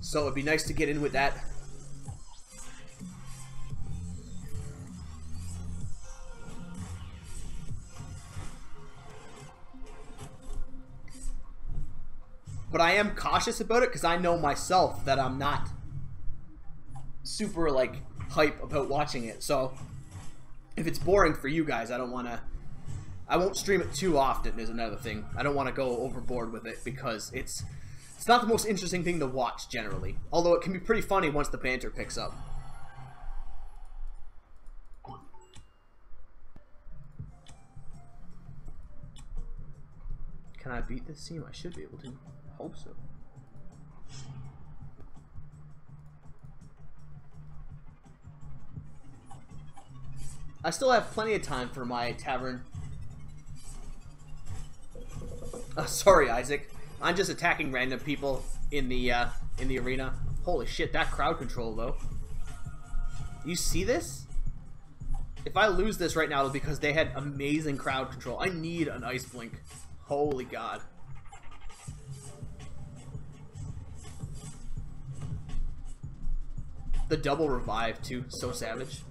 so it'd be nice to get in with that. But I am cautious about it because I know myself that I'm not super, like, hype about watching it. So, if it's boring for you guys, I won't stream it too often is another thing. I don't want to go overboard with it because it's not the most interesting thing to watch generally. Although it can be pretty funny once the banter picks up. Can I beat this team? I should be able to. Hope so. I still have plenty of time for my tavern. Sorry, Isaac. I'm just attacking random people in the arena. Holy shit, that crowd control though. You see this? If I lose this right now, it'll be because they had amazing crowd control. I need an ice blink. Holy god. The double revive too, so savage.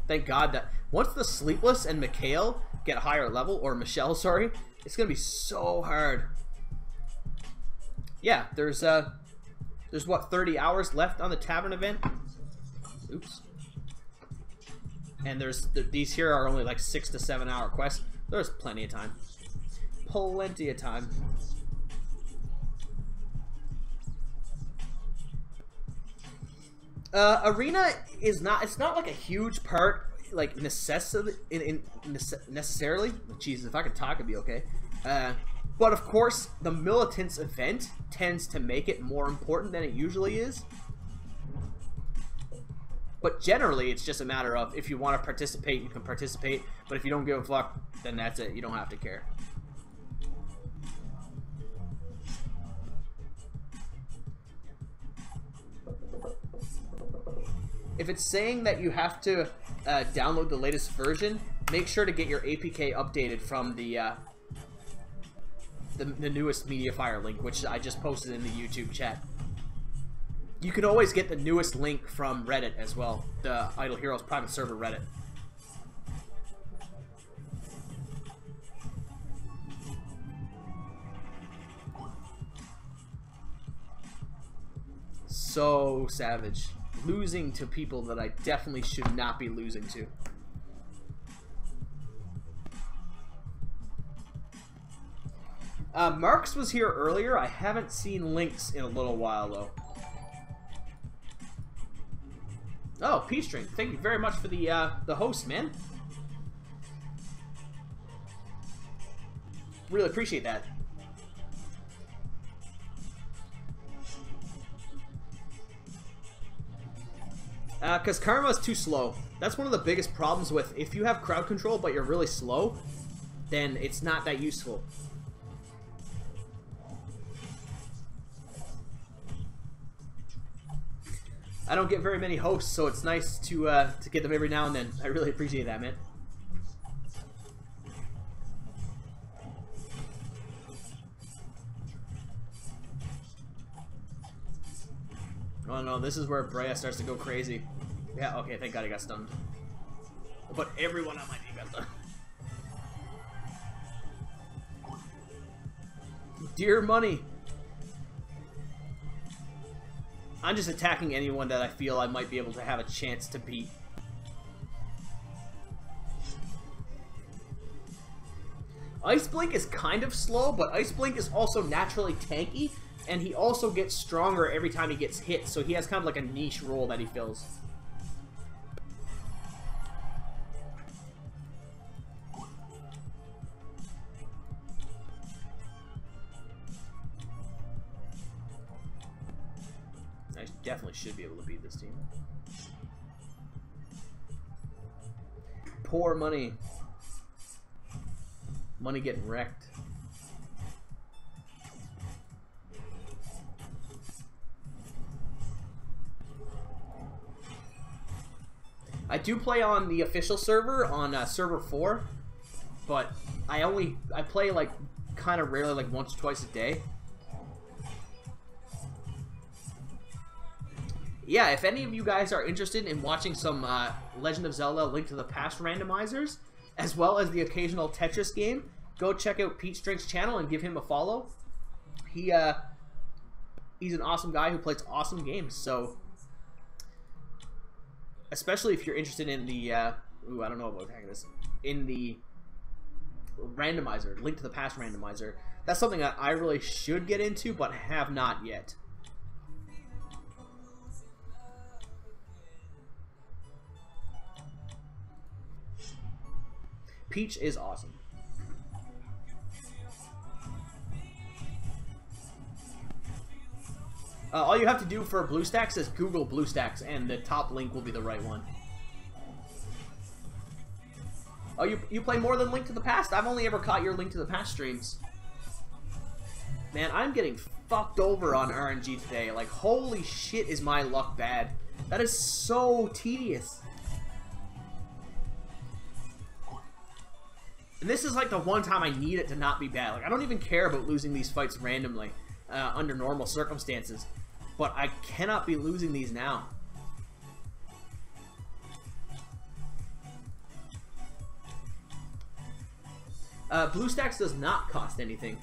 Thank god that once the Sleepless and Mikhail get a higher level, or Michelle, sorry, it's gonna be so hard. Yeah, there's what, 30 hours left on the tavern event? Oops. And these here are only like 6 to 7 hour quests. There's plenty of time. Plenty of time. Arena is not, it's not like a huge part, like necessarily. Jeez, if I could talk, it'd be okay. But of course, the Militants event tends to make it more important than it usually is. But generally, it's just a matter of if you want to participate, you can participate. But if you don't give a fuck, then that's it. You don't have to care. If it's saying that you have to download the latest version, make sure to get your APK updated from the newest MediaFire link, which I just posted in the YouTube chat. You can always get the newest link from Reddit as well, the Idle Heroes private server Reddit. So savage. Losing to people that I definitely should not be losing to. Marks was here earlier. I haven't seen Lynx in a little while though. Oh, P-String, thank you very much for the host, man. Really appreciate that. Because Karma's too slow. That's one of the biggest problems with, if you have crowd control but you're really slow, then it's not that useful. I don't get very many hosts, so it's nice to get them every now and then. I really appreciate that, man. Oh no, this is where Brea starts to go crazy. Yeah, okay, thank god he got stunned. But everyone on my team got stunned. Dear money. I'm just attacking anyone that I feel I might be able to have a chance to beat. Ice Blink is kind of slow, but Ice Blink is also naturally tanky, and he also gets stronger every time he gets hit, so he has kind of like a niche role that he fills. I definitely should be able to beat this team. poor money. Money getting wrecked. I do play on the official server on server 4, but I play like kind of rarely, like once or twice a day. Yeah, if any of you guys are interested in watching some Legend of Zelda Link to the Past randomizers, as well as the occasional Tetris game, go check out Peach Drink's channel and give him a follow. He's an awesome guy who plays awesome games, so especially if you're interested in the ooh, I don't know about this, in the randomizer, Link to the Past randomizer. That's something that I really should get into, but have not yet. Peach is awesome. All you have to do for BlueStacks is Google BlueStacks, and the top link will be the right one. Oh, you play more than Link to the Past? I've only ever caught your Link to the Past streams. Man, I'm getting fucked over on RNG today. Like, holy shit is my luck bad. That is so tedious. And this is like the one time I need it to not be bad. Like, I don't even care about losing these fights randomly under normal circumstances. But I cannot be losing these now. BlueStacks does not cost anything.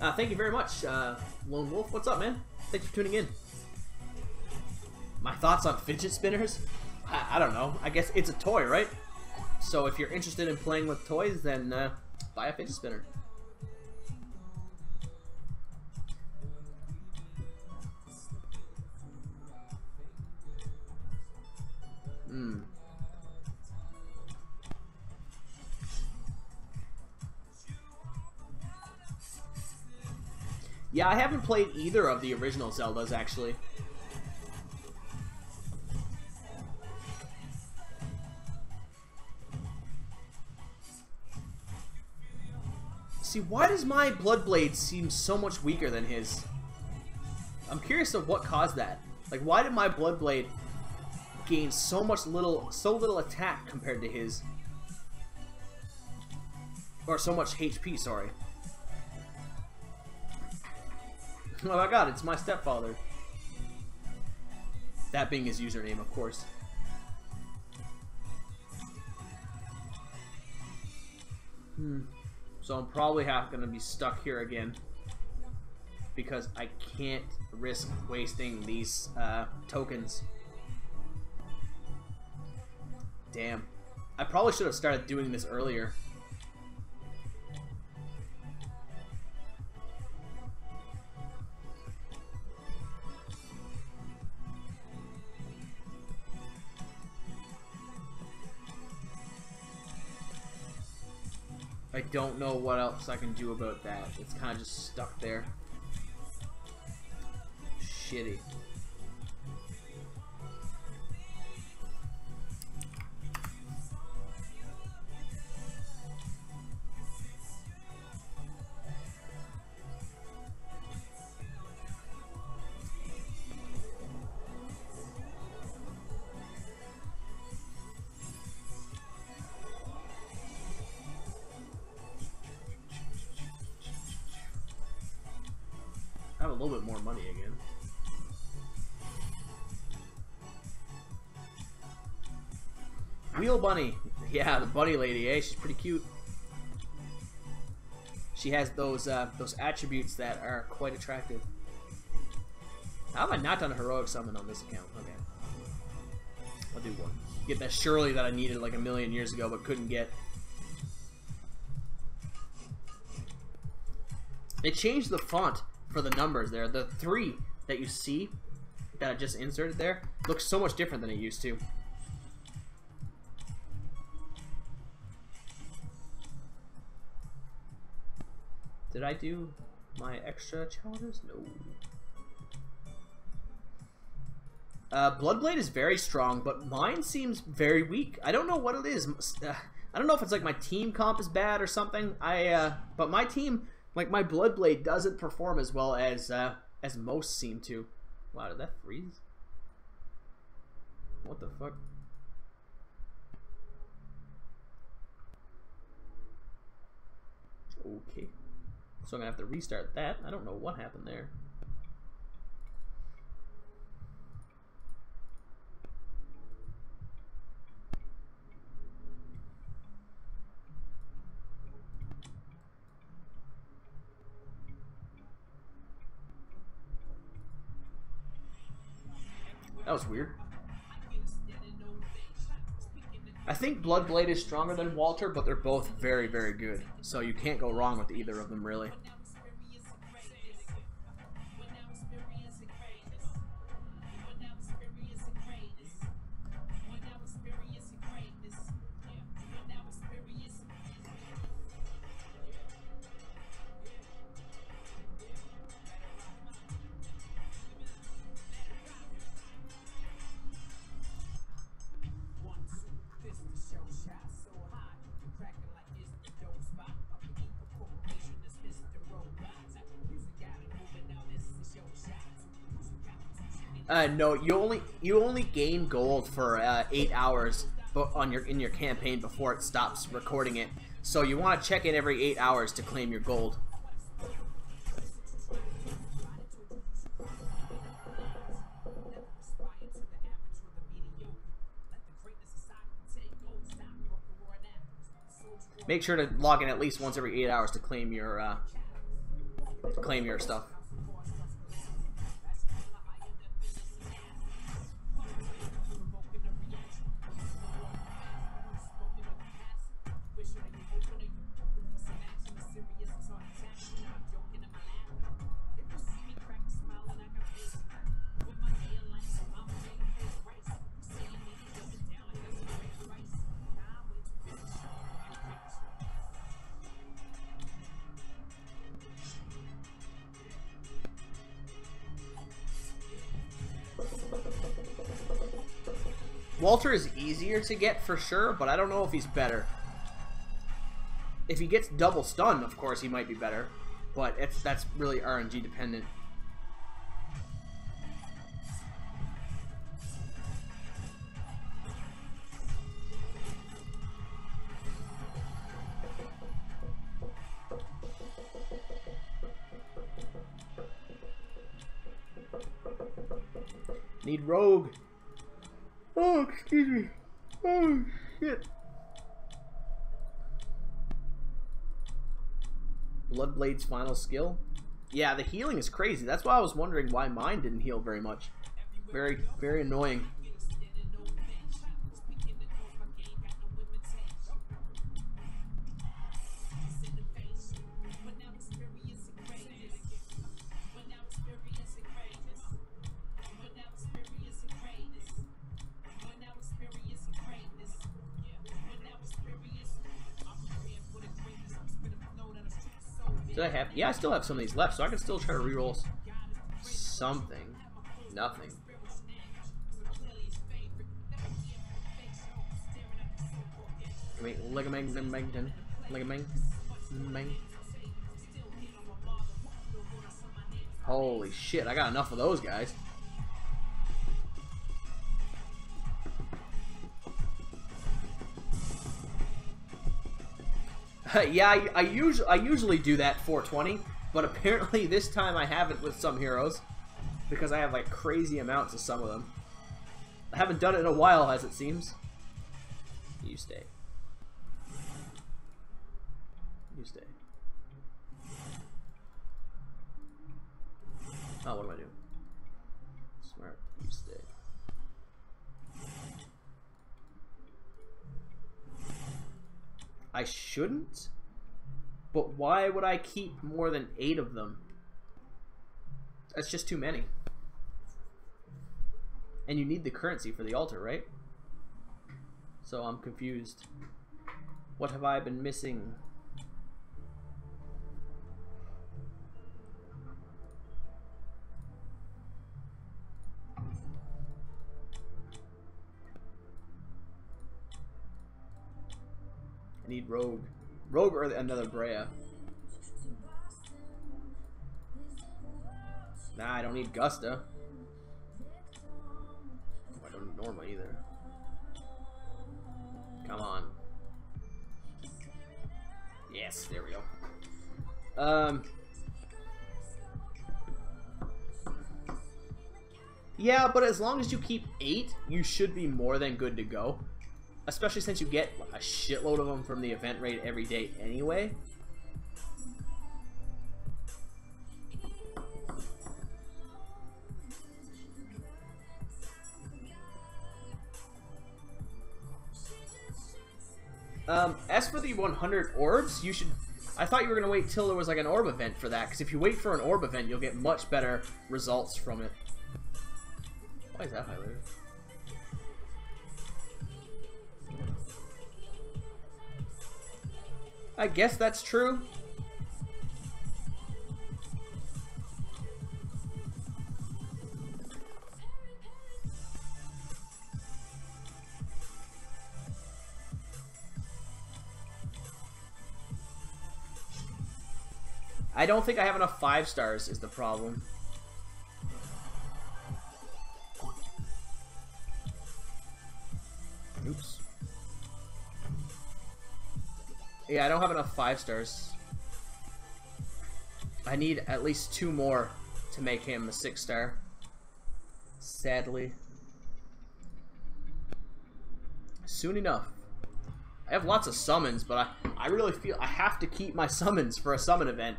Thank you very much, Lone Wolf. What's up, man? Thanks for tuning in. My thoughts on fidget spinners? I don't know. I guess it's a toy, right? So if you're interested in playing with toys, then buy a fidget spinner. Yeah, I haven't played either of the original Zeldas, actually. See, why does my Bloodblade seem so much weaker than his? I'm curious of what caused that. Like, why did my Bloodblade gain so little attack compared to his? Or so much HP, sorry. Oh my god, it's my stepfather. That being his username, of course. So I'm probably gonna be stuck here again. Because I can't risk wasting these tokens. Damn. I probably should have started doing this earlier. I don't know what else I can do about that. It's kind of just stuck there. Shitty. I have a little bit more money again. Wheel Bunny. Yeah, the bunny lady, eh? She's pretty cute. She has those attributes that are quite attractive. How have I not done a heroic summon on this account? Okay. I'll do one. Get that Shirley that I needed like a million years ago but couldn't get. They changed the font for the numbers there. The 3 that you see that I just inserted there looks so much different than it used to. Did I do my extra challenges? No. Bloodblade is very strong, but mine seems very weak. I don't know what it is. I don't know if it's like my team comp is bad or something. But my team, like my Bloodblade, doesn't perform as well as most seem to. Wow, did that freeze? What the fuck? Okay. So I'm gonna have to restart that. I don't know what happened there. That was weird. I think Bloodblade is stronger than Walter, but they're both very, very good. So you can't go wrong with either of them, really. No, you only gain gold for 8 hours, but in your campaign before it stops recording it. So you want to check in every 8 hours to claim your gold. Make sure to log in at least once every 8 hours to claim your stuff. Walter is easier to get for sure, but I don't know if he's better. If he gets double stun, of course he might be better, but that's really RNG dependent. Need rogue. Oh, excuse me. Oh, shit. Bloodblade's final skill? Yeah, the healing is crazy. That's why I was wondering why mine didn't heal very much. Very, very annoying. Did I have? Yeah, I still have some of these left, so I can still try to reroll something. Nothing. Holy shit, I got enough of those guys. Yeah, I usually do that 420, but apparently this time I haven't with some heroes because I have like crazy amounts of some of them. I haven't done it in a while, as it seems. You stay. You stay. Oh, what do I do? Smart. You stay. I shouldn't, but why would I keep more than 8 of them? That's just too many. And you need the currency for the altar, right? So I'm confused. What have I been missing? Need Rogue. Rogue or another Brea. Nah, I don't need Gusta. Oh, I don't need Norma either. Come on. Yes, there we go. Yeah, but as long as you keep 8, you should be more than good to go. Especially since you get a shitload of them from the event raid every day anyway. As for the 100 orbs, you should... I thought you were going to wait till there was like an orb event for that, because if you wait for an orb event, you'll get much better results from it. Why is that highlighted? I guess that's true. I don't think I have enough 5 stars is the problem. Oops. Yeah, I don't have enough 5 stars. I need at least 2 more to make him a 6 star. Sadly. Soon enough. I have lots of summons, but I really feel I have to keep my summons for a summon event.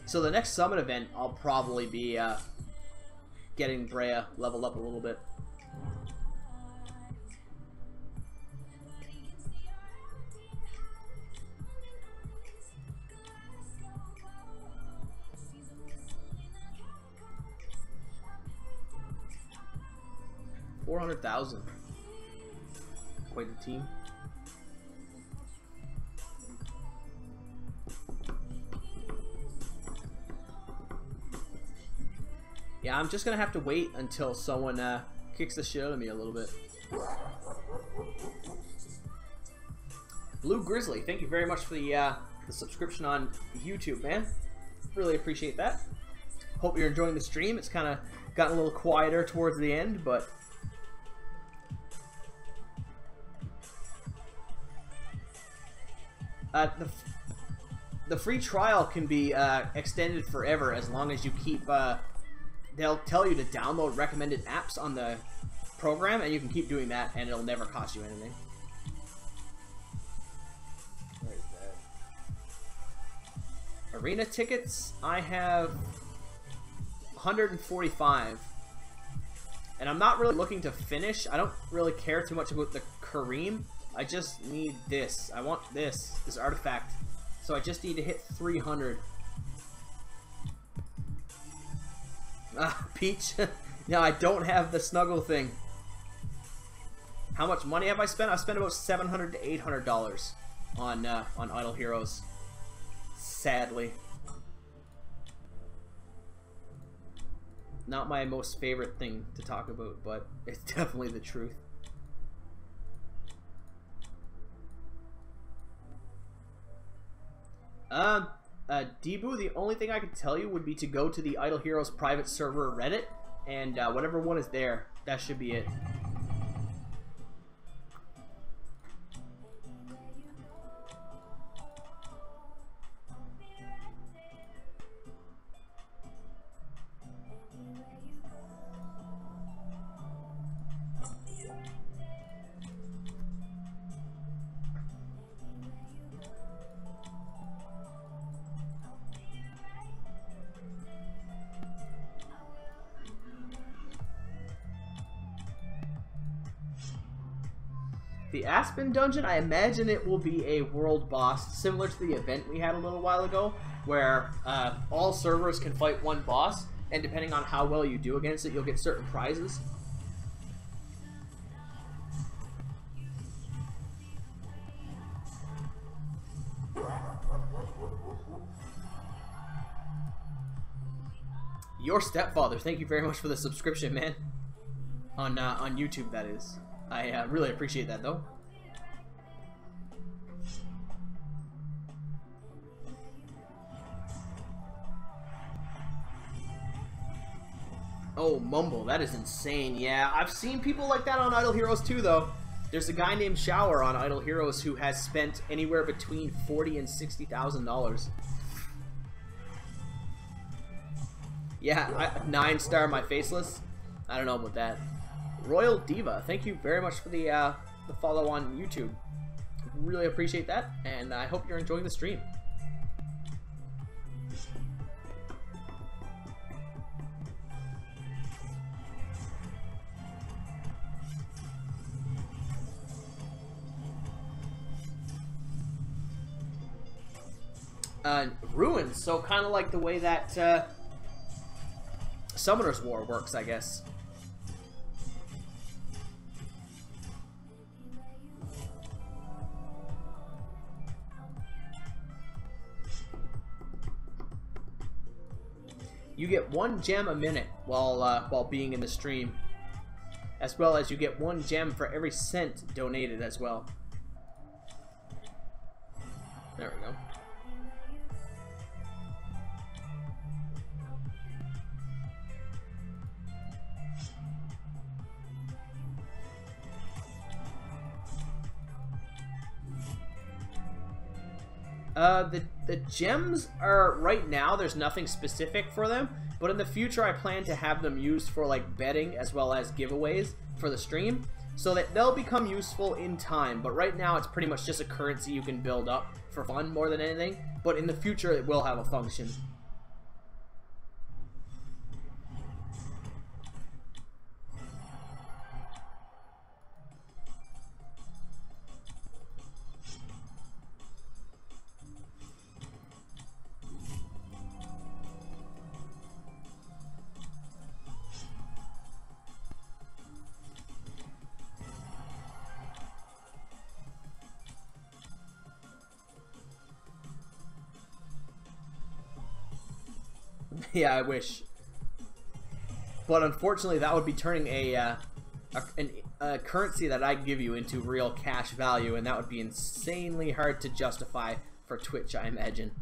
So the next summon event, I'll probably be getting Brea leveled up a little bit. $400,000. Quite the team. Yeah, I'm just gonna have to wait until someone kicks the shit out of me a little bit. Blue Grizzly, thank you very much for the subscription on YouTube, man. Really appreciate that. Hope you're enjoying the stream. It's kind of gotten a little quieter towards the end, but the free trial can be extended forever as long as you keep. They'll tell you to download recommended apps on the program, and you can keep doing that, and it'll never cost you anything. Where is that? Arena tickets, I have 145. And I'm not really looking to finish. I don't really care too much about the Kareem. I just need this. I want this artifact. So I just need to hit 300. Peach. No, I don't have the snuggle thing. How much money have I spent? I've spent about $700 to $800 on Idle Heroes. Sadly. Not my most favorite thing to talk about, but it's definitely the truth. Debu, the only thing I could tell you would be to go to the Idle Heroes private server Reddit, and whatever one is there, that should be it. The Aspen Dungeon, I imagine it will be a world boss, similar to the event we had a little while ago, where all servers can fight one boss, and depending on how well you do against it, you'll get certain prizes. Your stepfather, thank you very much for the subscription, man. On YouTube, that is. I really appreciate that, though. Oh, Mumble, that is insane. Yeah, I've seen people like that on Idle Heroes too, though. There's a guy named Shower on Idle Heroes who has spent anywhere between $40,000 and $60,000. Yeah, 9-star my faceless. I don't know about that. Royal Diva, thank you very much for the follow on YouTube. Really appreciate that, and I hope you're enjoying the stream. Ruins, so kind of like the way that Summoner's War works, I guess. You get 1 gem a minute while being in the stream, as well as you get 1 gem for every cent donated as well. There we go. The gems are, right now, there's nothing specific for them, but in the future I plan to have them used for like betting as well as giveaways for the stream, so that they'll become useful in time. But right now it's pretty much just a currency you can build up for fun more than anything, but in the future it will have a function. Yeah, I wish. But unfortunately, that would be turning a currency that I give you into real cash value, and that would be insanely hard to justify for Twitch, I imagine.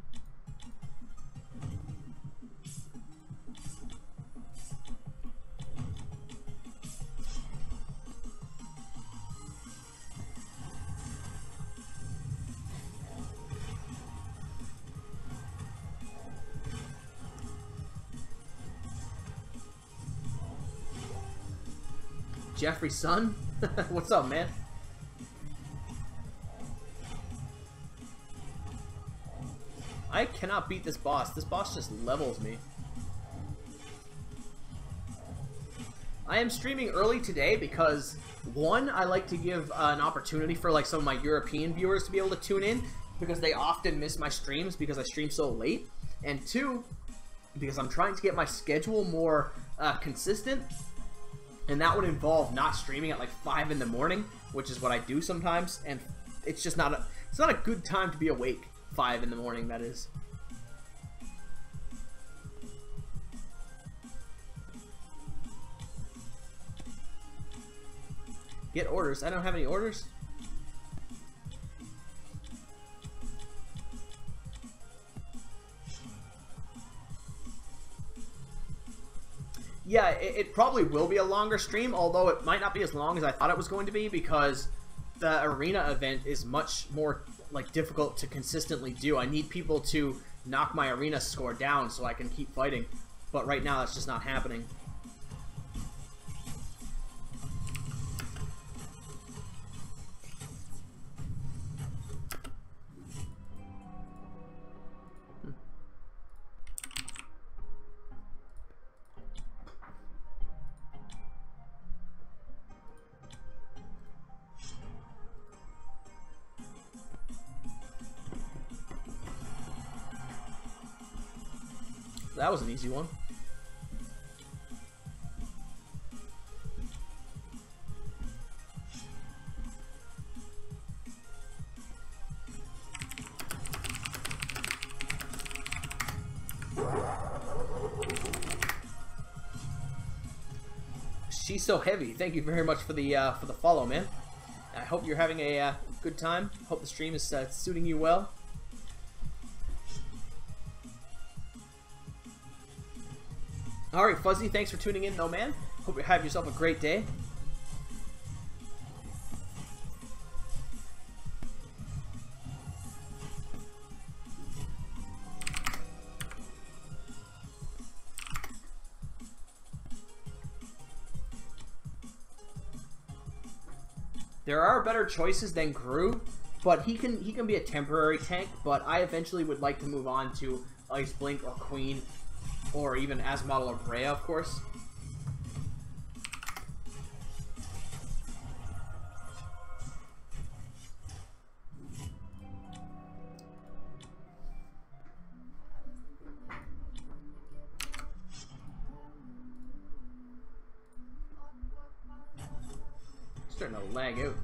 Jeffrey Sun? What's up, man? I cannot beat this boss. This boss just levels me. I am streaming early today because, one, I like to give an opportunity for like some of my European viewers to be able to tune in, because they often miss my streams because I stream so late. And two, because I'm trying to get my schedule more consistent. And that would involve not streaming at like 5 in the morning, which is what I do sometimes, and it's just not a good time to be awake. 5 in the morning, that is. Get orders. I don't have any orders. Yeah, it probably will be a longer stream, although it might not be as long as I thought it was going to be, because the arena event is much more like difficult to consistently do. I need people to knock my arena score down so I can keep fighting, but right now that's just not happening. That was an easy one. She's so heavy. Thank you very much for the follow, man. I hope you're having a good time. Hope the stream is suiting you well. Alright, Fuzzy, thanks for tuning in, though, man. Hope you have yourself a great day. There are better choices than Gru, but he can be a temporary tank, but I eventually would like to move on to Ice Blink or Queen, or even Azumodal or Brea, of course. Starting to lag out.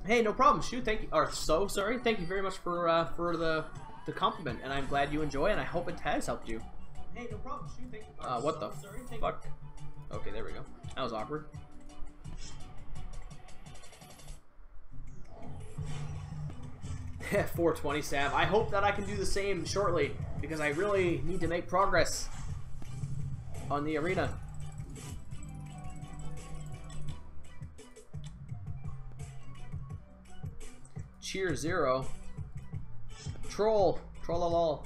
Hey, no problem, Shu. Thank you. Or so sorry. Thank you very much for the compliment, and I'm glad you enjoy, and I hope it has helped you. Hey, no problem, Shu. Thank you. What the fuck? Okay, there we go. That was awkward. Yeah, 420 Sav. I hope that I can do the same shortly, because I really need to make progress on the arena. Cheer 0. Troll. Trollolol.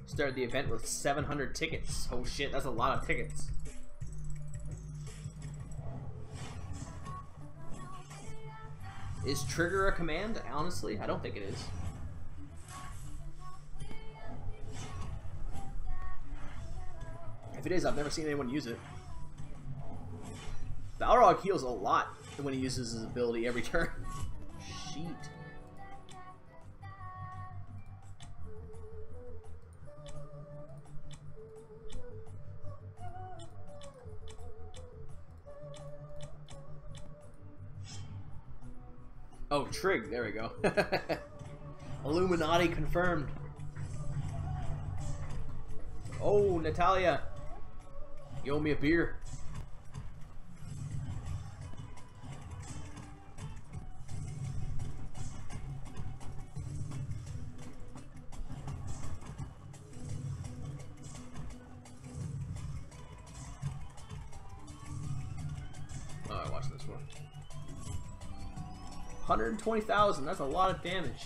Started the event with 700 tickets. Oh shit, that's a lot of tickets. Is trigger a command? Honestly, I don't think it is. If it is, I've never seen anyone use it. Balrog heals a lot when he uses his ability every turn. Sheet. Oh, Trig, there we go. Illuminati confirmed. Oh, Natalia. You owe me a beer. Oh, I watched this one. 120,000, that's a lot of damage.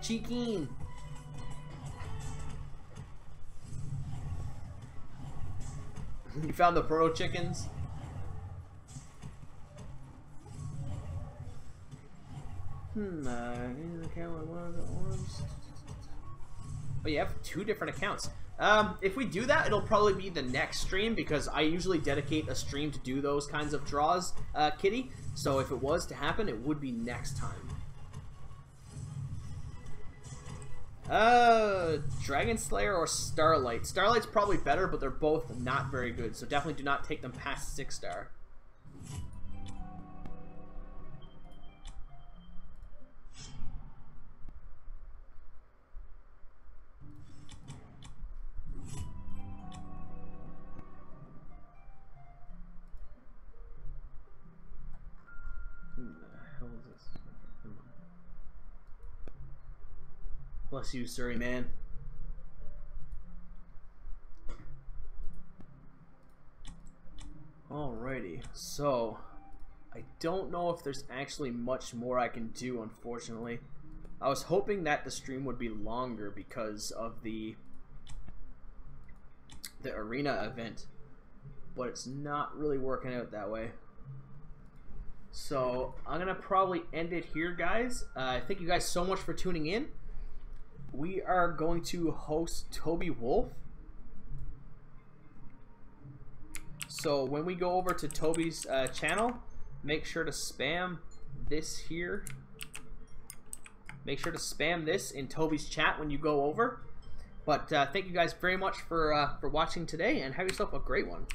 Cheekin. You found the proto chickens? Oh, you have 2 different accounts. If we do that, it'll probably be the next stream, because I usually dedicate a stream to do those kinds of draws, Kitty. So if it was to happen, it would be next time. Dragon Slayer or Starlight? Starlight's probably better, but they're both not very good, so definitely do not take them past 6-star. Who the hell is this? Bless you, Surrey man. Alrighty, so I don't know if there's actually much more I can do, unfortunately. I was hoping that the stream would be longer because of the the arena event, but it's not really working out that way. So I'm gonna probably end it here, guys. Thank you guys so much for tuning in. We are going to host Toby Wolf. So when we go over to Toby's channel, make sure to spam this here. Make sure to spam this in Toby's chat when you go over. But thank you guys very much for watching today, and have yourself a great one.